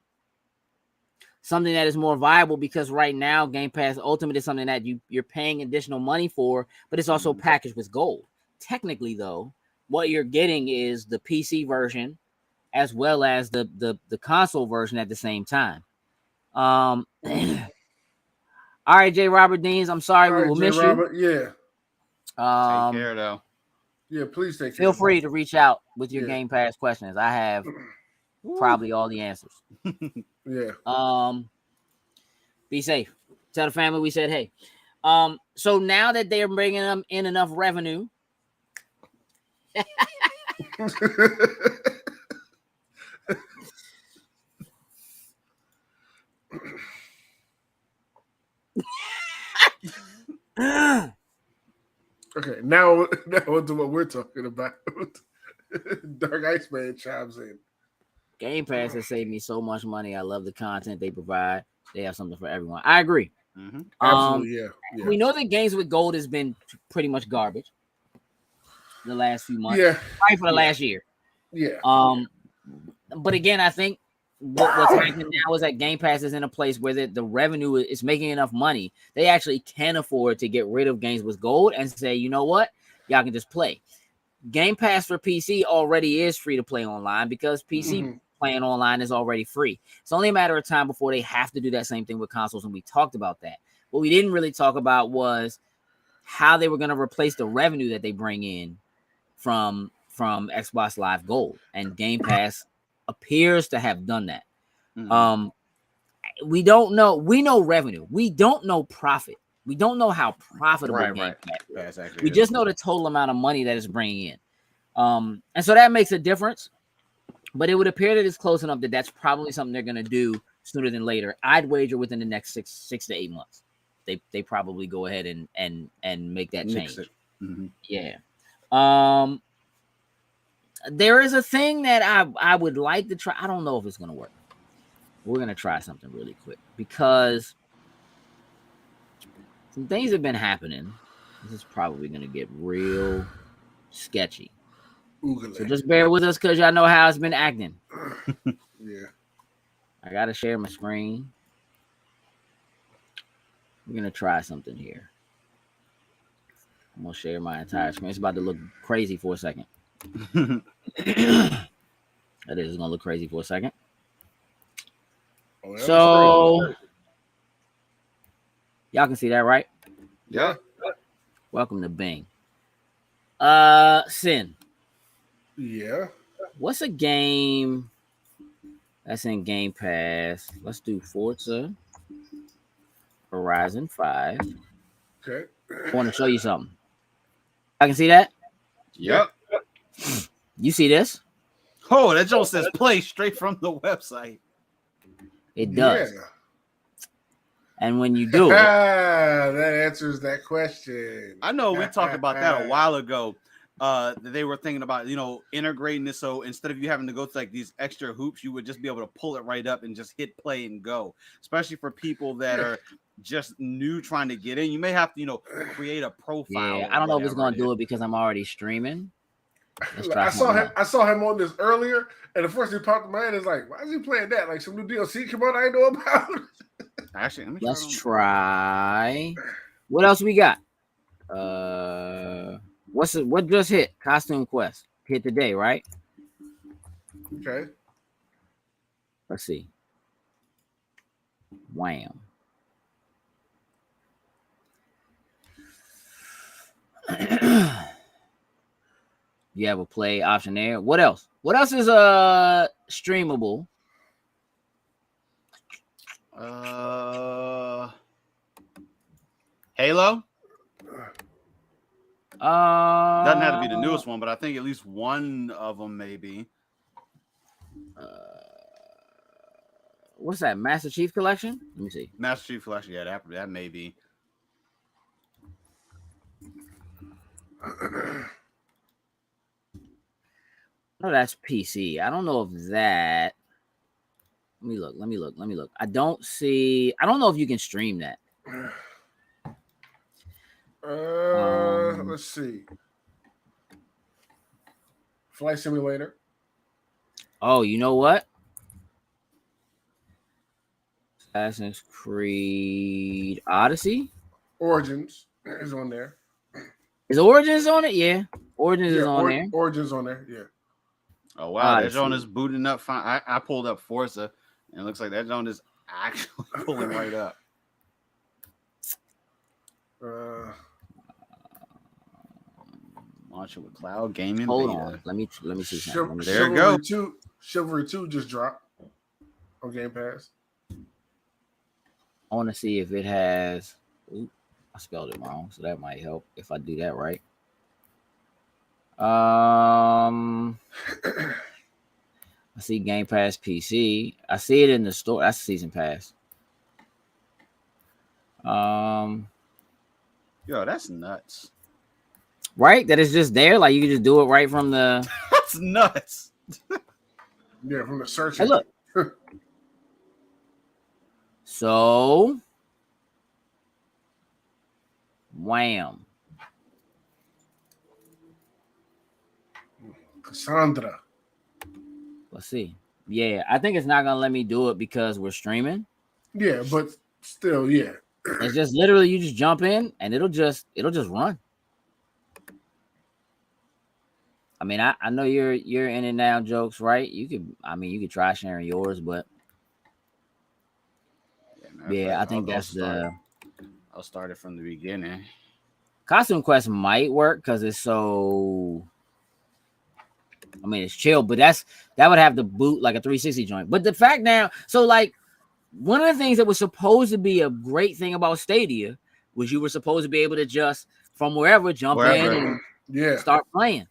something that is more viable, because right now Game Pass Ultimate is something that you're paying additional money for, but it's also packaged with gold. Technically, though, what you're getting is the PC version as well as the console version at the same time. All right, J. Robert Deans, I'm sorry, we will miss you.
Yeah.
Take care, though.
Yeah, please take
Feel
care.
free to reach out with your
Yeah.
Game Pass questions. I have probably all the answers.
Yeah.
Be safe. Tell the family we said hey. So now that they're bringing them in enough revenue,
Okay, now to what we're talking about. Dark Iceman chimes in.
Game Pass has saved me so much money. I love the content they provide. They have something for everyone. I agree.
Absolutely, yeah.
We know that games with gold has been pretty much garbage the last few months.
Yeah.
Probably for the last year.
Yeah.
But again, I think what's happening now is that Game Pass is in a place where the revenue is making enough money. They actually can afford to get rid of games with gold and say, you know what? Y'all can just play. Game Pass for PC already is free to play online because PC playing online is already free. It's only a matter of time before they have to do that same thing with consoles, and we talked about that. What we didn't really talk about was how they were going to replace the revenue that they bring in from Xbox Live Gold, and Game Pass appears to have done that. We don't know. We know revenue. We don't know profit. We don't know how profitable Game Pass is. We just know the total amount of money that it's bringing in. And so that makes a difference. But it would appear that it's close enough that that's probably something they're going to do sooner than later. I'd wager within the next six to 8 months. They probably go ahead and make that change. Yeah. There is a thing that I would like to try. I don't know if it's going to work. We're going to try something really quick because some things have been happening. This is probably going to get real sketchy. So just bear with us because y'all know how it's been acting.
Yeah.
I got to share my screen. We're going to try something here. I'm going to share my entire screen. It's about to look crazy for a second. That is going to look crazy for a second.
Oh,
so, y'all can see that, right?
Yeah.
Welcome to Bing. Sin.
Yeah.
What's a game that's in Game Pass? Let's do Forza Horizon 5.
Okay.
I want to show you something. I can see that?
Yep.
You see this?
Oh, that joke says play straight from the website.
It does.
Yeah.
And when you do it,
that answers that question.
I know we talked about that a while ago. They were thinking about, integrating this. So instead of you having to go to like these extra hoops, you would just be able to pull it right up and just hit play and go. Especially for people that are just new trying to get in. You may have to, create a profile.
Yeah, I don't know if it's going to do it because I'm already streaming.
I saw him on this earlier, and the first thing that popped in my head is like, why is he playing that? Like some new DLC come on I know about.
Actually,
let's try. What else we got? What just hit? Costume Quest hit today, right?
Okay.
Let's see. Wham. You have a play option there. What else? What else is streamable?
Halo? Doesn't have to be the
Uh,
newest one, but I think at least one of them maybe.
What's that? Master Chief Collection? Let me see.
Master Chief Collection, yeah, that may be.
No, that's PC. I don't know if that. Let me look. I don't know if you can stream that.
Let's see. Flight Simulator.
Oh, you know what? Assassin's Creed Odyssey?
Origins is on there.
Is Origins on it? Yeah. Origins is on there.
Origins on there, yeah.
Oh, wow. That zone is booting up fine. I pulled up Forza, and it looks like that zone is actually pulling right up. Launch it with cloud gaming.
Hold
beta.
on. Let me see something.
There you go.
Chivalry 2 just dropped on Game Pass.
I want to see if it has. Ooh, I spelled it wrong, so that might help if I do that right. I see Game Pass PC. I see it in the store. That's Season Pass.
Yo, that's nuts.
Right? That is just there. Like you can just do it right from the.
That's nuts.
Yeah, from the search.
Hey, look. So, wham.
Cassandra.
Let's see. Yeah, I think it's not gonna let me do it because we're streaming.
Yeah, but still, yeah.
It's just literally you just jump in and it'll just run. I mean, I know you're in and out jokes, right? You could try sharing yours, but I think
I'll start it from the beginning.
Costume Quest might work because it's so. I mean, it's chill, but that would have to boot like a 360 joint. But the fact now, so like one of the things that was supposed to be a great thing about Stadia was you were supposed to be able to just from wherever jump in and start playing.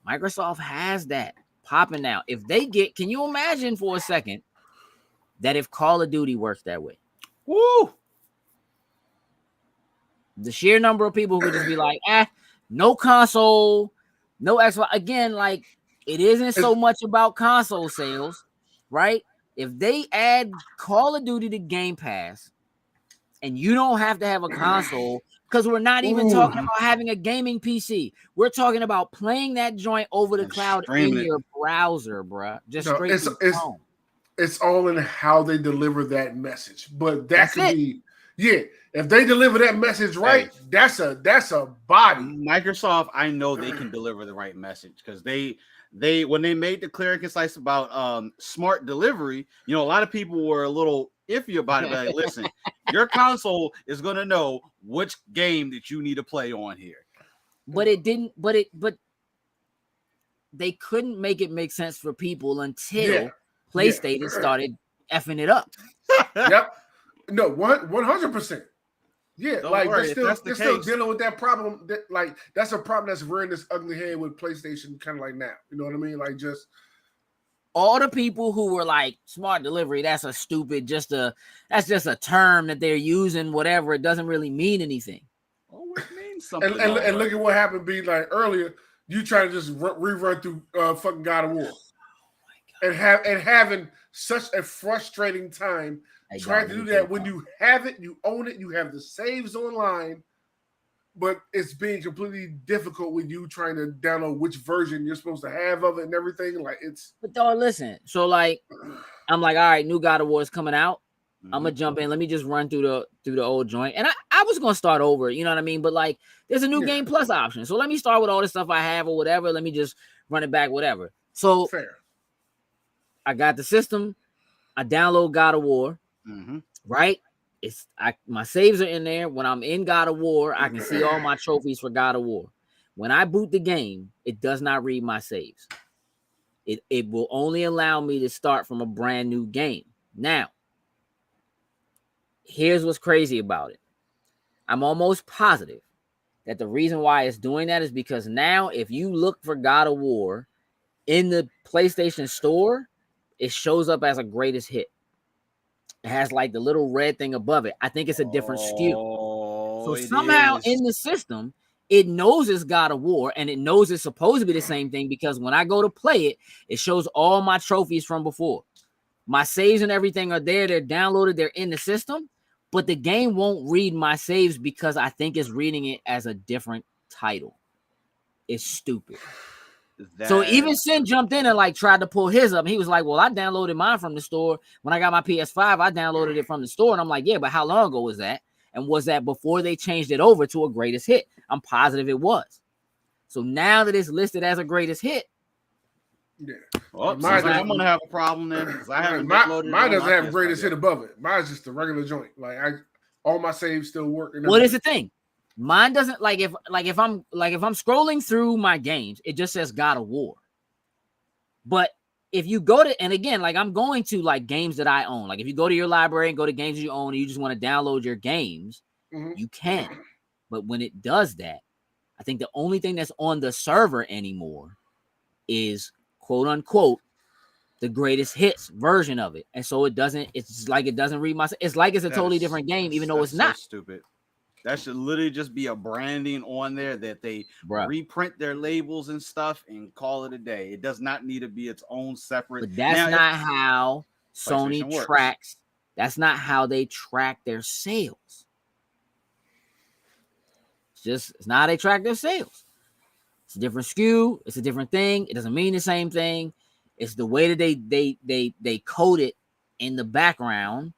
Microsoft has that popping now. If they can you imagine for a second that if Call of Duty works that way?
Woo!
The sheer number of people who could just be like, no console, no Xbox. Again, like it isn't so much about console sales, right? If they add Call of Duty to Game Pass and you don't have to have a console, because we're not even talking about having a gaming PC. We're talking about playing that joint over the cloud in your browser, bro. Just straight to the phone.
It's all in how they deliver that message. But that could be, if they deliver that message right, that's a body.
Microsoft, I know they can deliver the right message because they when they made the clear and concise about smart delivery, you know, a lot of people were a little iffy about it. Like, listen, your console is gonna know which game that you need to play on here.
But it didn't. But they couldn't make it make sense for people until PlayStation started effing it up.
Yep. No, 100%. Yeah,
Don't
like
worry,
they're still dealing with that problem. That's a problem that's rearing this ugly head with PlayStation, kind of like now. You know what I mean? Like just
all the people who were like smart delivery. That's just a term that they're using. Whatever, it doesn't really mean anything.
Oh, it means something.
And look at what happened. Be like earlier, you try to just rerun through fucking God of War, and having such a frustrating time. Trying to do that when you have it, you own it, you have the saves online, but it's being completely difficult with you trying to download which version you're supposed to have of it and everything. Like it's.
But though, listen. So like, I'm like, all right, new God of War is coming out. I'm gonna jump in. Let me just run through the old joint, and I was gonna start over. You know what I mean? But like, there's a new Game Plus option, so let me start with all the stuff I have or whatever. Let me just run it back, whatever. So
fair.
I got the system. I download God of War. Right? My saves are in there. When I'm in God of War, I can see all my trophies for God of War. When I boot the game, it does not read my saves. It will only allow me to start from a brand new game. Now, here's what's crazy about it. I'm almost positive that the reason why it's doing that is because now if you look for God of War in the PlayStation Store, it shows up as a greatest hit. It has like the little red thing above it. I think it's a different SKU. So somehow in the system, it knows it's God of War and it knows it's supposed to be the same thing because when I go to play it, it shows all my trophies from before. My saves and everything are there. They're downloaded. They're in the system, but the game won't read my saves because I think it's reading it as a different title. It's stupid. So even Sin jumped in and like tried to pull his up. He was like, well, I downloaded mine from the store. When I got my PS5, I downloaded it from the store. And I'm like, yeah, but how long ago was that? And was that before they changed it over to a greatest hit? I'm positive it was. So now that it's listed as a greatest hit.
Yeah.
Well, I'm going to have a problem then. Because I haven't downloaded
mine doesn't have greatest hit above it. Mine's just the regular joint. Like all my saves still work.
What is the thing? Mine doesn't if I'm scrolling through my games, it just says God of War. But if you go to, and again, I'm going to games that I own. If you go to your library and go to games you own and you just want to download your games, you can. But when it does that, I think the only thing that's on the server anymore is quote unquote the greatest hits version of it. And so it doesn't read my, it's a totally different game, even though it's not.
So stupid. That should literally just be a branding on there that they reprint their labels and stuff and call it a day. It does not need to be its own separate.
But that's not how Sony tracks. That's not how they track their sales. It's not how they track their sales. It's a different SKU. It's a different thing. It doesn't mean the same thing. It's the way that they code it in the background.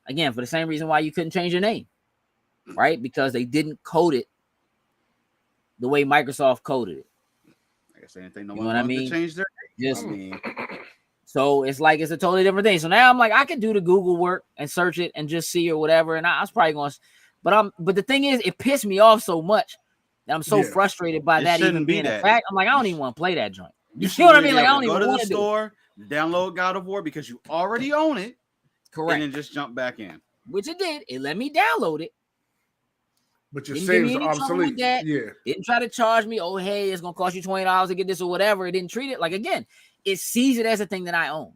Again, for the same reason why you couldn't change your name. Right? Because they didn't code it the way Microsoft coded it.
I guess anything no one wants to change their
name. So it's it's a totally different thing. So now I'm I could do the Google work and search it and just see or whatever. And I was probably going to, but the thing is, it pissed me off so much that I'm so frustrated by that even being a fact. I'm I don't even want to play that joint. You see what I mean? I don't even want to
store, download God of War because you already own it.
Correct.
And then just jump back in.
Which it did. It let me download it.
But your saves are obsolete. Yeah.
Didn't try to charge me. Oh, hey, it's gonna cost you $20 to get this or whatever. It didn't treat it again. It sees it as a thing that I own.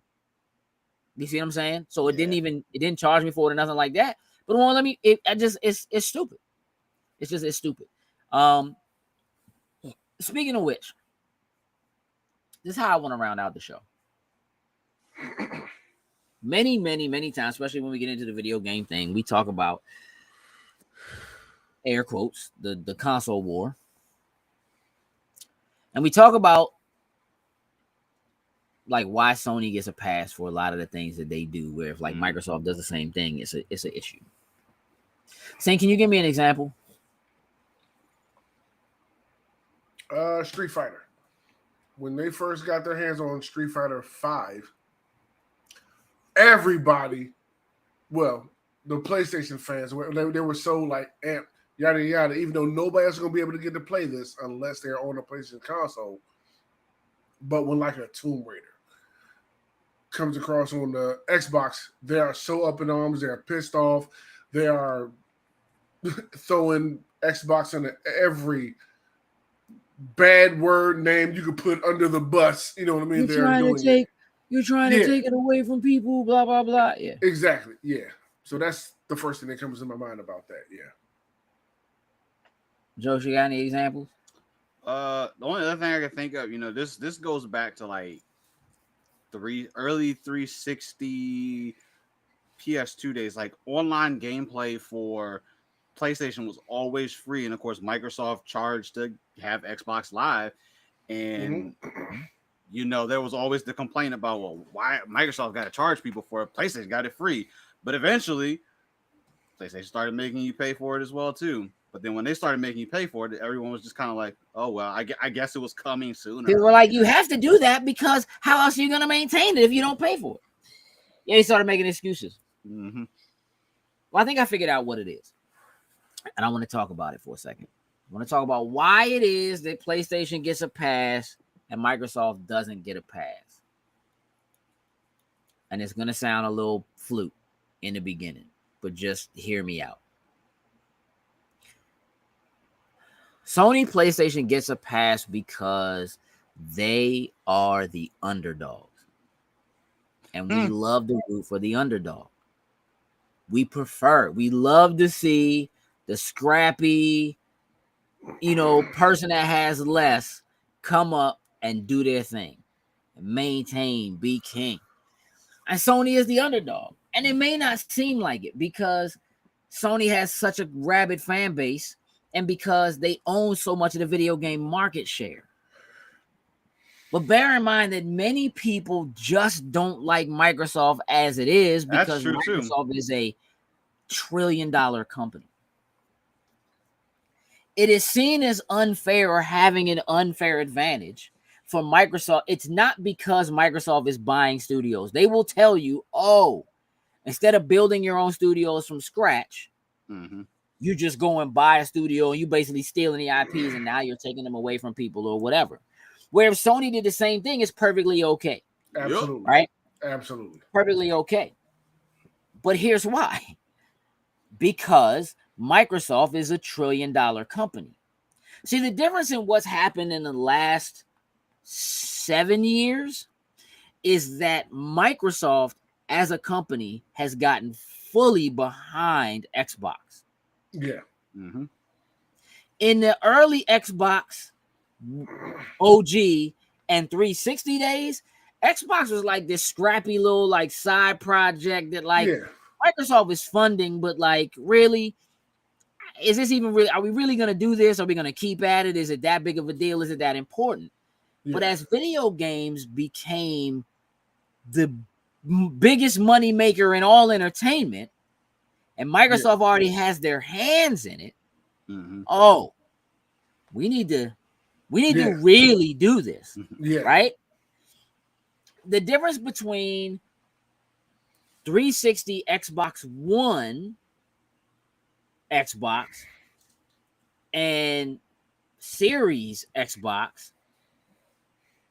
You see what I'm saying? So it didn't charge me for it or nothing like that. But it won't let me. It's stupid. It's stupid. Speaking of which, this is how I want to round out the show. Many, many, many times, especially when we get into the video game thing, we talk about air quotes, the console war. And we talk about why Sony gets a pass for a lot of the things that they do, where if Microsoft does the same thing, it's an issue. Saint, can you give me an example?
Street Fighter. When they first got their hands on Street Fighter 5, everybody, the PlayStation fans, they were so amped. Yada yada, even though nobody else is going to be able to get to play this unless they're on a PlayStation console. But when a Tomb Raider comes across on the Xbox, they are so up in arms, they're pissed off, they are throwing Xbox into every bad word name you could put under the bus. You know what I mean?
You're trying to take it away from people, blah, blah, blah. Yeah.
Exactly. Yeah. So that's the first thing that comes to my mind about that. Yeah.
Joe, you got any examples?
The only other thing I can think of, this goes back to early 360 PS2 days. Online gameplay for PlayStation was always free, and of course Microsoft charged to have Xbox Live, and there was always the complaint about why Microsoft got to charge people for it, PlayStation got it free, but eventually PlayStation started making you pay for it as well too. But then when they started making you pay for it, everyone was just kind of oh, well, I guess it was coming soon.
They were you have to do that because how else are you going to maintain it if you don't pay for it? Yeah, they started making excuses.
Mm-hmm.
Well, I think I figured out what it is. And I want to talk about it for a second. I want to talk about why it is that PlayStation gets a pass and Microsoft doesn't get a pass. And it's going to sound a little flute in the beginning, but just hear me out. Sony PlayStation gets a pass because they are the underdogs. And we love to root for the underdog. We love to see the scrappy, person that has less come up and do their thing. Maintain, be king. And Sony is the underdog. And it may not seem like it because Sony has such a rabid fan base and because they own so much of the video game market share. But bear in mind that many people just don't like Microsoft as it is because Microsoft is a $1 trillion company. It is seen as unfair or having an unfair advantage for Microsoft. It's not because Microsoft is buying studios. They will tell you, instead of building your own studios from scratch, You just go and buy a studio and you basically stealing the IPs and now you're taking them away from people or whatever. Where if Sony did the same thing, it's perfectly okay.
Absolutely.
Right?
Absolutely.
Perfectly okay. But here's why. Because Microsoft is $1 trillion company. See, the difference in what's happened in the last 7 years is that Microsoft as a company has gotten fully behind Xbox.
Yeah.
Mm-hmm.
In the early Xbox OG and 360 days, Xbox was like this scrappy little like side project that like Microsoft is funding, but like really, is this even really, are we really going to do this? Are we going to keep at it? Is it that big of a deal? Is it that important? But as video games became the biggest money maker in all entertainment, and Microsoft already has their hands in it, oh, we need to really do this, right? The difference between 360 Xbox One Xbox and Series Xbox,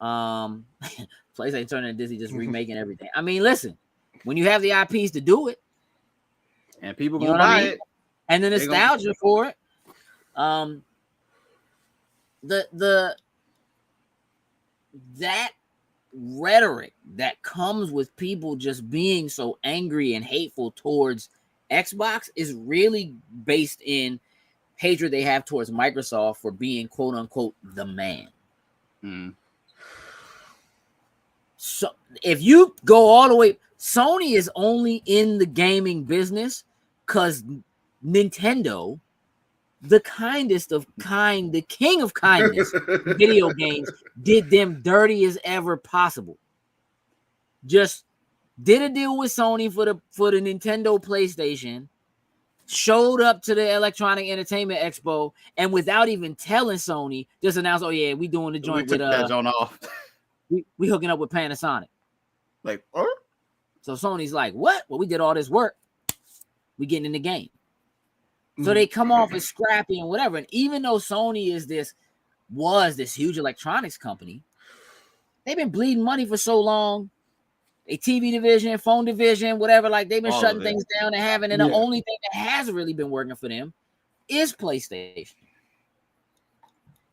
PlayStation turning Disney just remaking everything. I mean, listen, when you have the IPs to do it,
and people gonna buy it,
and the nostalgia for it, that rhetoric that comes with people just being so angry and hateful towards Xbox is really based in hatred they have towards Microsoft for being quote unquote the man. So if you go all the way, Sony is only in the gaming business because Nintendo, the kindest of kind, the king of kindness, video games, did them dirty as ever possible. Just did a deal with Sony for the Nintendo PlayStation, showed up to the Electronic Entertainment Expo, and without even telling Sony, just announced, "Oh yeah, we doing the joint with
that joint off.
we hooking up with Panasonic."
Like,
so Sony's like, "What? Well, we did all this work. We getting in the game." So they come off as scrappy and whatever. And even though Sony was this huge electronics company, they've been bleeding money for so long. A TV division, phone division, whatever. Like they've been shutting things down and having. And the only thing that has really been working for them is PlayStation.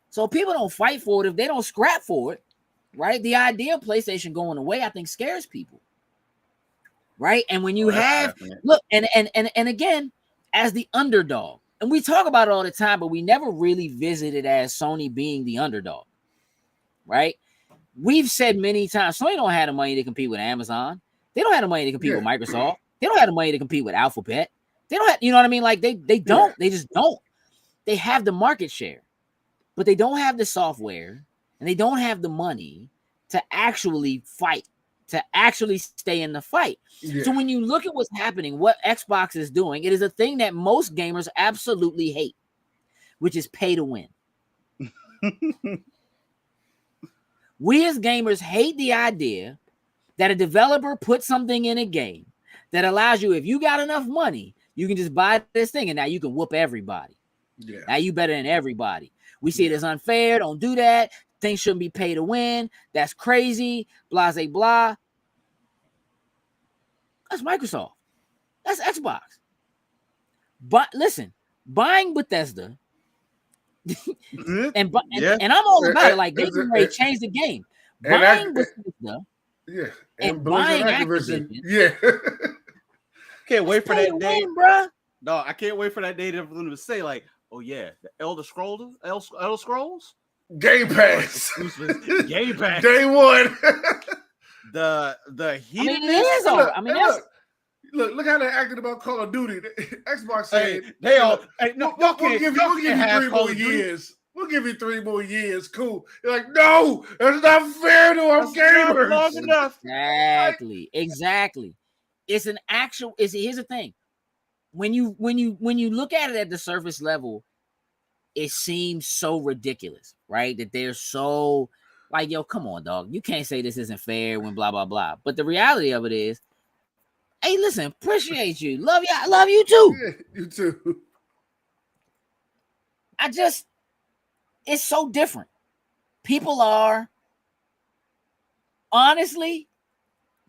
So people don't fight for it if they don't scrap for it, right? The idea of PlayStation going away, I think, scares people, right? And when you look, and again, as the underdog, and we talk about it all the time, but we never really visit it as Sony being the underdog, right? We've said many times, Sony don't have the money to compete with Amazon. They don't have the money to compete with Microsoft. They don't have the money to compete with Alphabet. They don't have, you know what I mean? Like they don't. They just don't. They have the market share, but they don't have the software, and they don't have the money to actually fight, to actually stay in the fight. So when you look at what's happening, what Xbox is doing, it is a thing that most gamers absolutely hate, which is pay to win. We as gamers hate the idea that a developer puts something in a game that allows you, if you got enough money, you can just buy this thing and now you can whoop everybody. Now you better than everybody. We see it as unfair. Don't do that. Things shouldn't be pay to win. That's crazy. Blah, blah, blah. That's Microsoft. That's Xbox. But listen, buying Bethesda and I'm all about it. Like they can change the game. Buying Bethesda, and buying Activision,
can't wait for that day,
bro.
No, I can't wait for that day for them to say like, "Oh yeah, the Elder Scrolls,
Game Pass,
Game Pass,
day one."
The heat.
I mean, it is over. I mean,
look how they acted about Call of Duty. Xbox said
they all.
We'll give you 3 more years. We'll give you 3 more years. Cool. You're like, no, that's not fair to our gamers.
Long enough.
Exactly. It's an actual. Here's the thing. When you look at it at the surface level, it seems so ridiculous, right? That they're so like, yo, come on, dog. You can't say this isn't fair when blah blah blah. But the reality of it is, hey, listen, appreciate you, love you, I love you too.
Yeah, you too.
it's so different. People are honestly,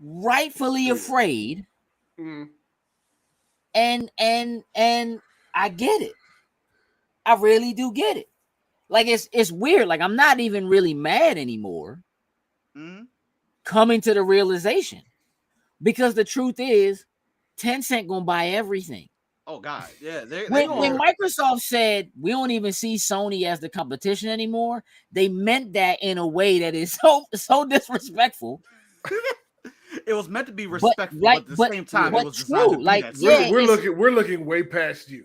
rightfully afraid.
Mm.
And I get it. I really do get it. Like it's weird. Like I'm not even really mad anymore. Coming to the realization, because the truth is, Tencent gonna buy everything.
Oh God, yeah.
When Microsoft said we don't even see Sony as the competition anymore, they meant that in a way that is so disrespectful.
It was meant to be respectful, but at the same time, it was designed to be
like
that.
We're looking way past you.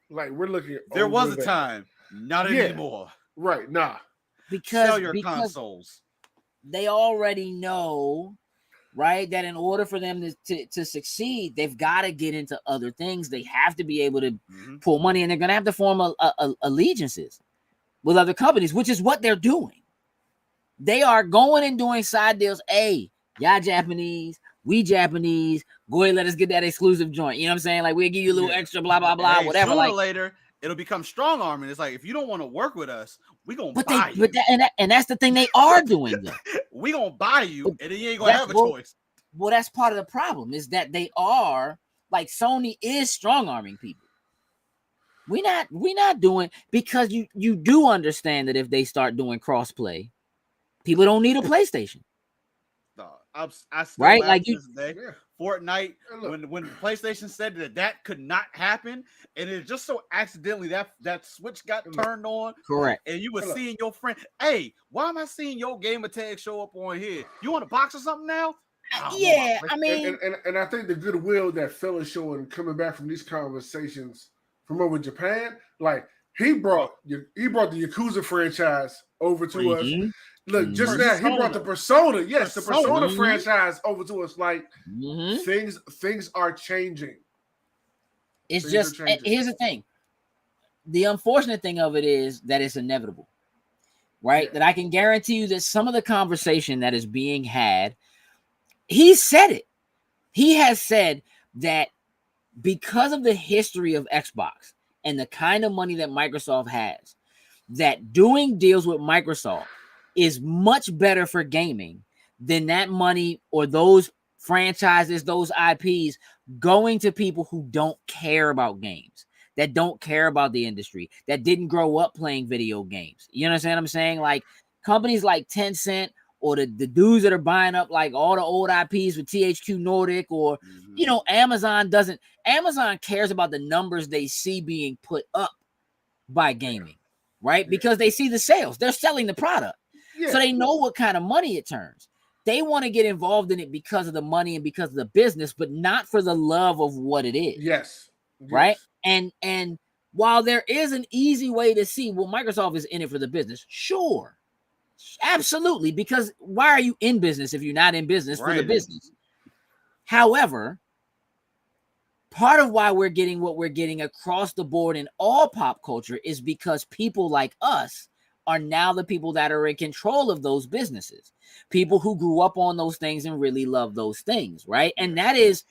Like we're looking.
There was a time, not anymore.
Right? Nah.
Because
sell your consoles.
They already know, right, that in order for them to succeed, they've got to get into other things. They have to be able to pull money, and they're going to have to form allegiances with other companies, which is what they're doing. They are going and doing side deals. Hey, y'all Japanese, we Japanese. Go ahead, let us get that exclusive joint. You know what I'm saying? Like, we'll give you a little extra, blah, blah, blah, whatever.
Sooner
like
or later, it'll become strong arming. It's like, if you don't want to work with us, we gonna buy you.
And that's the thing they are doing, though.
We gonna buy you, and then you ain't gonna have a choice.
Well, that's part of the problem, is that they are, like, Sony is strong arming people. We not doing, because you do understand that if they start doing crossplay, people don't need a PlayStation.
I still
right?
laugh
Like
to this day. Fortnite, when PlayStation said that could not happen, and it just so accidentally that switch got turned on.
Correct.
And you were seeing your friend. Hey, why am I seeing your gamer tag show up on here? You want a box or something now?
Yeah, I mean,
and I think the goodwill that Phil is showing coming back from these conversations from over Japan, like he brought the Yakuza franchise over to us. Look, just now he brought the Persona, the Persona franchise over to us. Like things are changing.
It's just here's the thing. The unfortunate thing of it is that it's inevitable, right? Yeah. That I can guarantee you that some of the conversation that is being had, he said it. He has said that because of the history of Xbox and the kind of money that Microsoft has, that doing deals with Microsoft is much better for gaming than that money or those franchises, those IPs going to people who don't care about games, that don't care about the industry, that didn't grow up playing video games. You understand what I'm saying? Like companies like Tencent or the dudes that are buying up like all the old IPs with THQ Nordic or, you know, Amazon cares about the numbers they see being put up by gaming, right? Because they see the sales. They're selling the product. So they know what kind of money it turns. They want to get involved in it because of the money and because of the business, but not for the love of what it is.
Yes.
Right? And while there is an easy way to see, well, Microsoft is in it for the business. Sure. Absolutely. Because why are you in business if you're not in business for the business? However, part of why we're getting what we're getting across the board in all pop culture is because people like us are now the people that are in control of those businesses. People who grew up on those things and really love those things, right? And that is,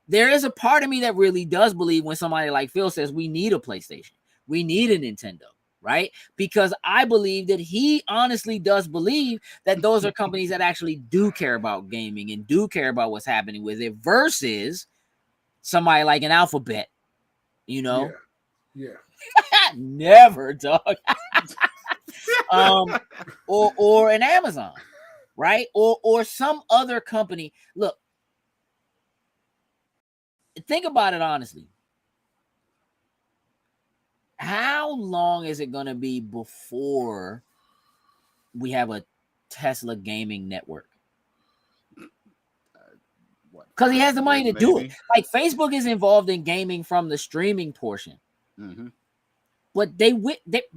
there is a part of me that really does believe when somebody like Phil says we need a PlayStation, we need a Nintendo, right? Because I believe that he honestly does believe that those are companies that actually do care about gaming and do care about what's happening with it versus somebody like an Alphabet, you know?
Yeah.
Never, dog. Or an Amazon, right? Or some other company. Look, think about it honestly. How long is it going to be before we have a Tesla gaming network? Because he has the money to do it. Like Facebook is involved in gaming from the streaming portion. But they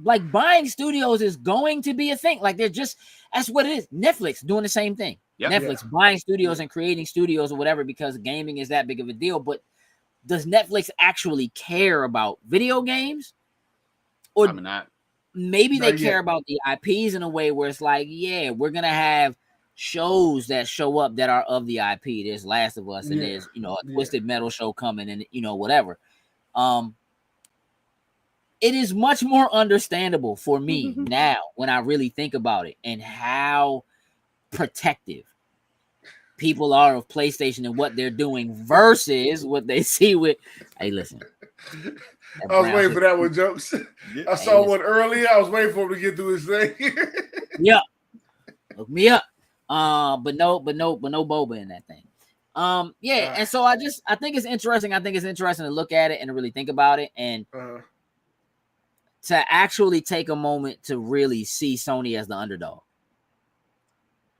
like buying studios is going to be a thing. Like that's what it is. Netflix doing the same thing. Netflix buying studios and creating studios or whatever because gaming is that big of a deal. But does Netflix actually care about video games? Or maybe they care about the IPs in a way where it's like, yeah, we're gonna have shows that show up that are of the IP. There's Last of Us and there's, you know, a Twisted Metal show coming and, you know, whatever. it is much more understandable for me now when I really think about it and how protective people are of PlayStation and what they're doing versus what they see with. Hey, listen.
I was waiting for that one, Jokes. I saw one earlier. I was waiting for him to get through his thing.
Yeah, look me up. But no boba in that thing. And so I think it's interesting. I think it's interesting to look at it and to really think about it and to actually take a moment to really see Sony as the underdog,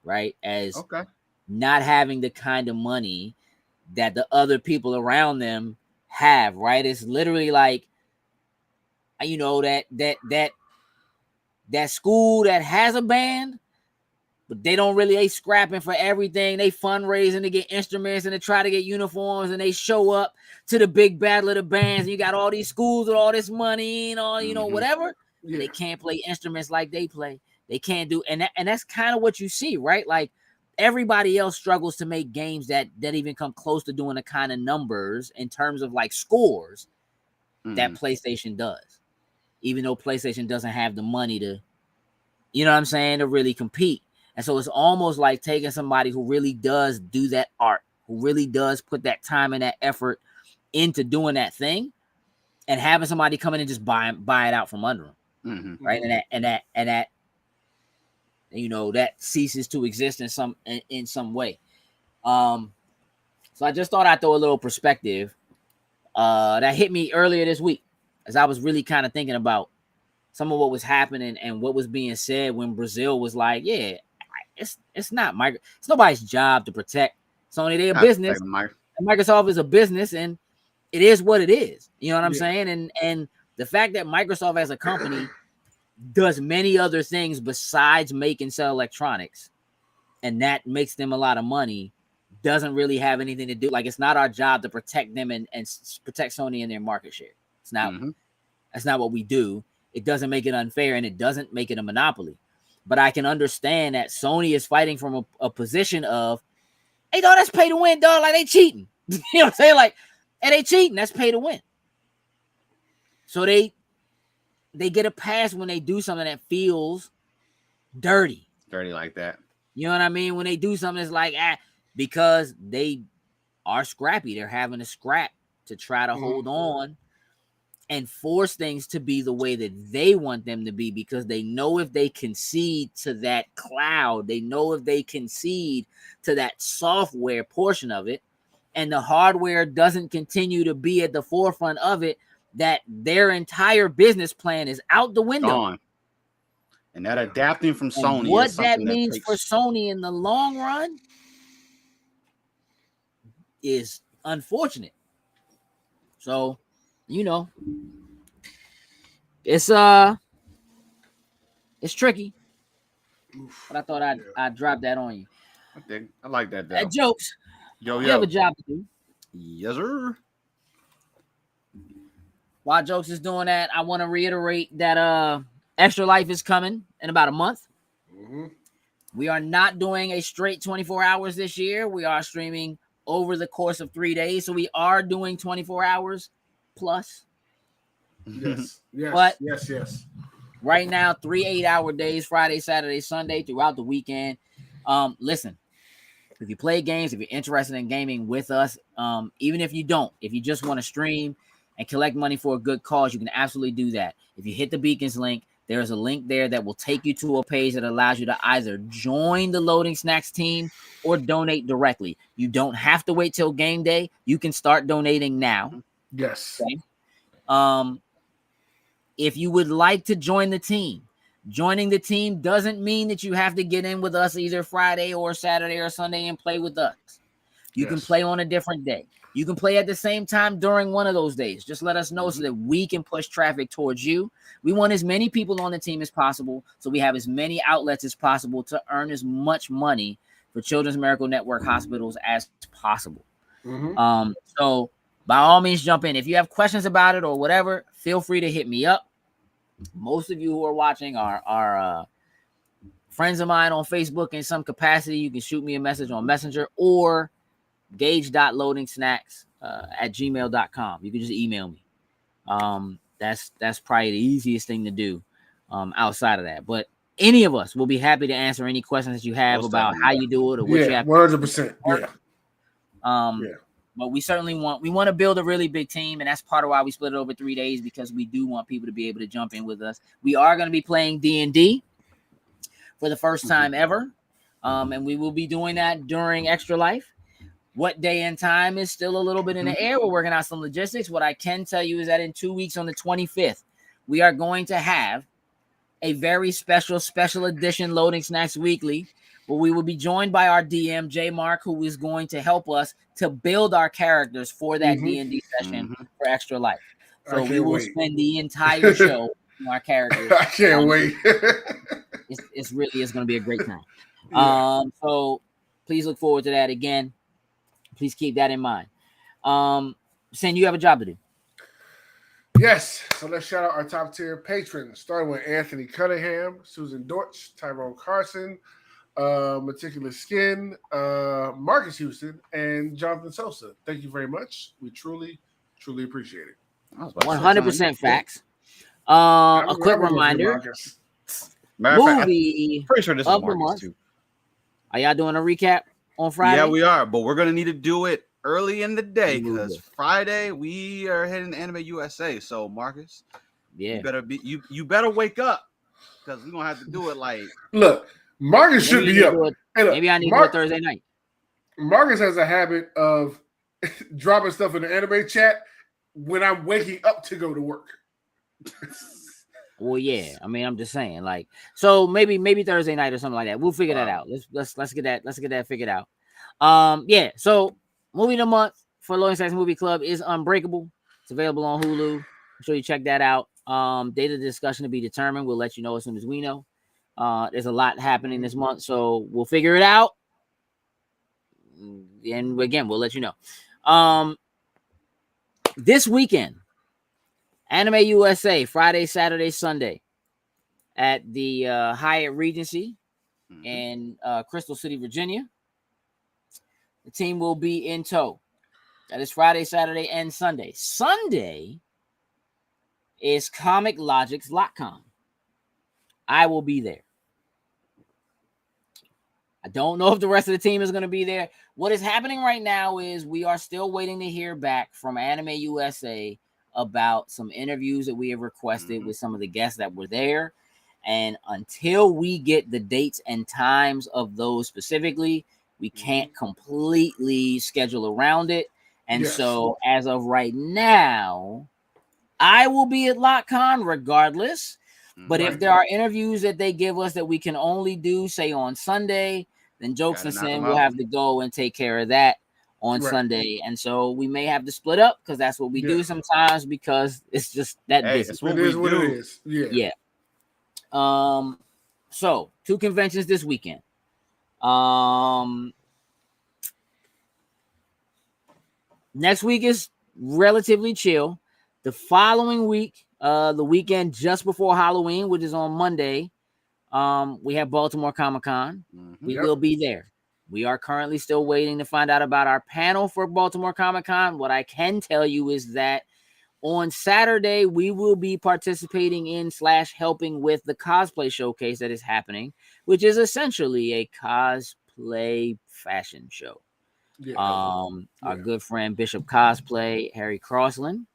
right? As not having the kind of money that the other people around them have, right? It's literally like, you know, that school that has a band, but they don't really, they scrapping for everything. They fundraising to get instruments and to try to get uniforms, and they show up to the big battle of the bands. And you got all these schools with all this money and all, you know, whatever. Yeah. They can't play instruments like they play. They can't do, and that's kind of what you see, right? Like everybody else struggles to make games that even come close to doing the kind of numbers in terms of like scores that PlayStation does, even though PlayStation doesn't have the money to, you know what I'm saying, to really compete. And so it's almost like taking somebody who really does do that art, who really does put that time and that effort into doing that thing, and having somebody come in and just buy it out from under them, right? And that you know, that ceases to exist in some way. So I just thought I'd throw a little perspective that hit me earlier this week as I was really kind of thinking about some of what was happening and what was being said when Brazil was like, yeah, it's not it's nobody's job to protect Sony. They're a business. And Microsoft is a business, and it is what it is. You know what I'm saying? And the fact that Microsoft as a company does many other things besides make and sell electronics, and that makes them a lot of money, doesn't really have anything to do. Like, it's not our job to protect them and protect Sony and their market share. It's not. That's not what we do. It doesn't make it unfair, and it doesn't make it a monopoly. But I can understand that Sony is fighting from a position of, hey, dog, that's pay to win, dog. Like, they cheating. You know what I'm saying? Like, hey, they cheating. That's pay to win. So they get a pass when they do something that feels dirty.
Dirty like that.
You know what I mean? When they do something that's like, because they are scrappy. They're having to scrap to try to hold on and force things to be the way that they want them to be, because they know if they concede to that cloud, they know if they concede to that software portion of it, and the hardware doesn't continue to be at the forefront of it, that their entire business plan is out the window.
Gone. And that adapting from Sony.
And what that means for Sony in the long run is unfortunate. So, you know, it's tricky. But I thought I'd drop that on you.
I like that though.
Jokes. You have a job to do.
Yes, sir.
While Jokes is doing that, I want to reiterate that Extra Life is coming in about a month. We are not doing a straight 24 hours this year. We are streaming over the course of 3 days. So we are doing 24 hours plus.
Yes.
But
yes.
Right now, 3 8-hour days, Friday, Saturday, Sunday, throughout the weekend. Listen, if you play games, if you're interested in gaming with us, even if you don't, if you just want to stream and collect money for a good cause, you can absolutely do that. If you hit the Beacons link, there is a link there that will take you to a page that allows you to either join the Loading Snacks team or donate directly. You don't have to wait till game day. You can start donating now.
Yes.
Okay? If you would like to join the team, joining the team doesn't mean that you have to get in with us either Friday or Saturday or Sunday and play with us. You can play on a different day. You can play at the same time during one of those days. Just let us know so that we can push traffic towards you. We want as many people on the team as possible, so we have as many outlets as possible to earn as much money for Children's Miracle Network hospitals as possible. So by all means, jump in. If you have questions about it or whatever, feel free to hit me up. Most of you who are watching are friends of mine on Facebook in some capacity. You can shoot me a message on Messenger or gauge.loadingsnacks at gmail.com. You can just email me. that's probably the easiest thing to do outside of that. But any of us will be happy to answer any questions that you have
Most
about
definitely.
how you do it or what you
Yeah,
have.
100%. Yeah.
Yeah. But we certainly want to build a really big team, and that's part of why we split it over 3 days, because we do want people to be able to jump in with us. We are going to be playing D&D for the first time ever, and we will be doing that during Extra Life. What day and time is still a little bit in the air. We're working out some logistics. What I can tell you is that in 2 weeks, on the 25th, we are going to have a very special edition Loading Snacks Weekly, where we will be joined by our DM, J Mark, who is going to help us to build our characters for that D&D session for Extra Life. So we will spend the entire show on our characters.
I can't wait.
It's going to be a great time. So please look forward to that again. Please keep that in mind. Sen, you have a job to do.
Yes, so let's shout out our top tier patrons, starting with Anthony Cunningham, Susan Dortch, Tyrone Carson, Meticulous Skin, Marcus Houston, and Jonathan Sosa. Thank you very much. We truly appreciate it.
100% facts. A quick reminder. Movie
pretty sure this is
of the
Marcus
month.
too.
Are y'all doing a recap on Friday?
Yeah, we are, but we're gonna need to do it early in the day because Friday we are heading to Anime USA. So Marcus, you better wake up because we're gonna have to do it like.
Look, Marcus should be up.
Maybe I need to do it Thursday night.
Marcus has a habit of dropping stuff in the anime chat when I'm waking up to go to work.
Well, yeah. I mean, I'm just saying, like, so maybe Thursday night or something like that. We'll figure that out. Let's get that figured out. Yeah. So movie of the month for Loading Snacks Movie Club is Unbreakable. It's available on Hulu. I'm sure you check that out. Date of discussion to be determined. We'll let you know as soon as we know. There's a lot happening this month, so we'll figure it out. And again, we'll let you know. This weekend, Anime USA, Friday, Saturday, Sunday at the Hyatt Regency in Crystal City, Virginia. The team will be in tow. That is Friday, Saturday, and Sunday. Sunday is Comic Logic's LotCon. I will be there. I don't know if the rest of the team is going to be there. What is happening right now is we are still waiting to hear back from Anime USA about some interviews that we have requested with some of the guests that were there. And until we get the dates and times of those specifically, we can't completely schedule around it. And so as of right now, I will be at LotCon regardless. But if there are interviews that they give us that we can only do, say, on Sunday, then Jokes and Sin will have to go and take care of that on Sunday. And so we may have to split up because that's what we do sometimes, because it's just that busy.
It's what we do.
What it is. Yeah.
So 2 conventions this weekend. Next week is relatively chill. The following week, the weekend just before Halloween, which is on Monday, we have Baltimore Comic Con. We will be there. We are currently still waiting to find out about our panel for Baltimore Comic Con. What I can tell you is that on Saturday, we will be participating in / helping with the cosplay showcase that is happening, which is essentially a cosplay fashion show. Our good friend Bishop Cosplay, Harry Crossland,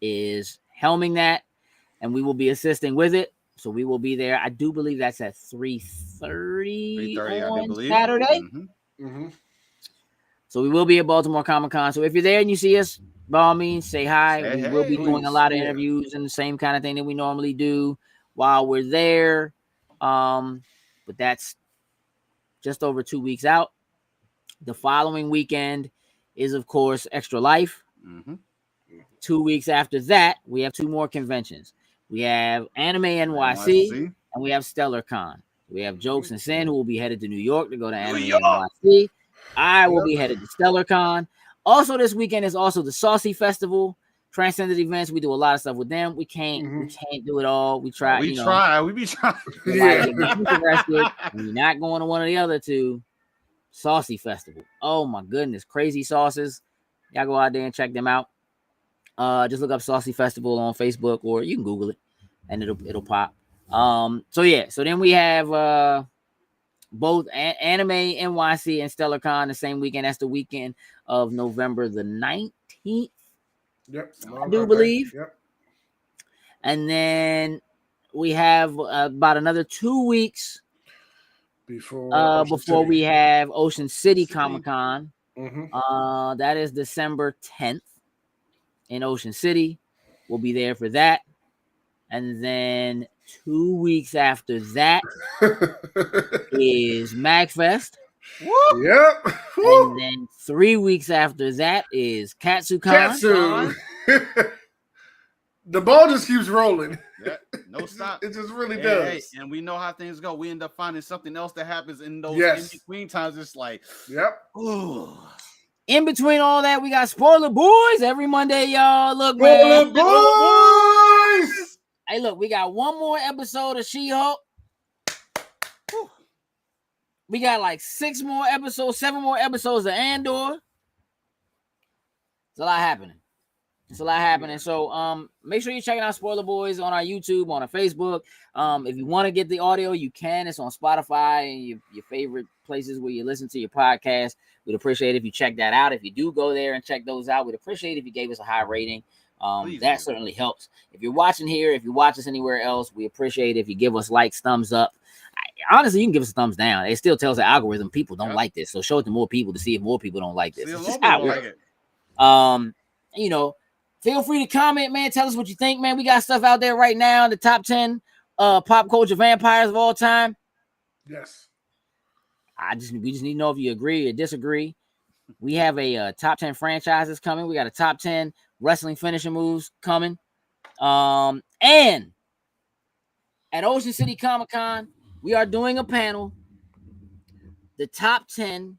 is helming that, and we will be assisting with it. So we will be there. I do believe that's at 3:30 on Saturday. So we will be at Baltimore Comic Con. So if you're there and you see us, by all means, say hi. We will be doing a lot of interviews and the same kind of thing that we normally do while we're there. But that's just over 2 weeks out. The following weekend is, of course, Extra Life. 2 weeks after that, we have 2 more conventions. We have Anime NYC and we have Stellar Con. We have Jokes and Sin, who will be headed to New York to go to Anime NYC. I will be headed to Stellar Con. Also, this weekend is also the Saucy Festival. Transcendent Events. We do a lot of stuff with them. We can't do it all. We try. We be trying. If you're interested, and you're not going to one of the other 2. Saucy Festival. Oh my goodness, crazy sauces. Y'all go out there and check them out. Just look up Saucy Festival on Facebook, or you can Google it, and it'll pop. So then we have both Anime NYC and StellarCon the same weekend. That's the weekend of November the 19th.
Yep,
I do believe.
Yep.
And then we have about another 2 weeks before we have Ocean City Comic Con. That is December 10th in Ocean City. We'll be there for that. And then 2 weeks after that is MagFest.
Yep.
And then 3 weeks after that is KatsuCon.
Katsu. The ball just keeps rolling.
Yeah, no stop.
It just really does.
And we know how things go. We end up finding something else that happens in those in between times. It's like,
ooh.
In between all that, we got Spoiler Boys every Monday, y'all. Look,
Spoiler
man.
Boys!
Hey, look, we got one more episode of She-Hulk. We got like 7 more episodes of Andor. It's a lot happening. So make sure you're checking out Spoiler Boys on our YouTube, on our Facebook. If you want to get the audio, you can. It's on Spotify and your favorite places where you listen to your podcast. We'd appreciate it if you check that out. If you do go there and check those out, we'd appreciate it if you gave us a high rating. That certainly helps. If you're watching here, if you watch us anywhere else, we appreciate it if you give us likes, thumbs up. Honestly, you can give us a thumbs down. It still tells the algorithm people don't like this. So show it to more people to see if more people don't like this. It's just how it works. Feel free to comment, man. Tell us what you think, man. We got stuff out there right now in the top 10 pop culture vampires of all time.
Yes.
We just need to know if you agree or disagree. We have a top 10 franchises coming. We got a top 10 wrestling finishing moves coming. And at Ocean City Comic Con, we are doing a panel. The top 10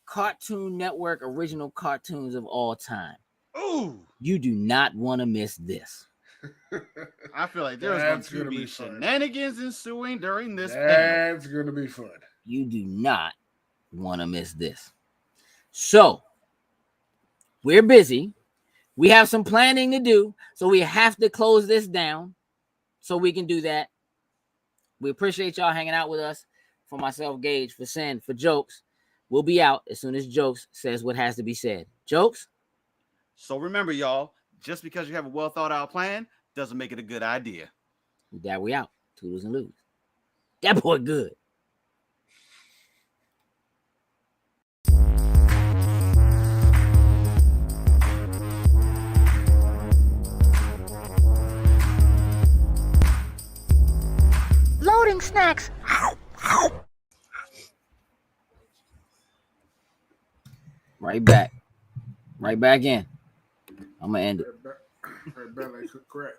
Cartoon Network original cartoons of all time.
Ooh,
you do not want to miss this.
I feel like there's going to be shenanigans ensuing during this panel.
That's going to be fun.
You do not want to miss this. So, we're busy. We have some planning to do, so we have to close this down so we can do that. We appreciate y'all hanging out with us. For myself, Gage, for Sin, for Jokes. We'll be out as soon as Jokes says what has to be said. Jokes?
So remember, y'all, just because you have a well thought out plan doesn't make it a good idea.
With that, we out. Toodles and lose. That boy good.
Loading snacks.
Right back. Right back in. I'm going to end it.
Right back like crack.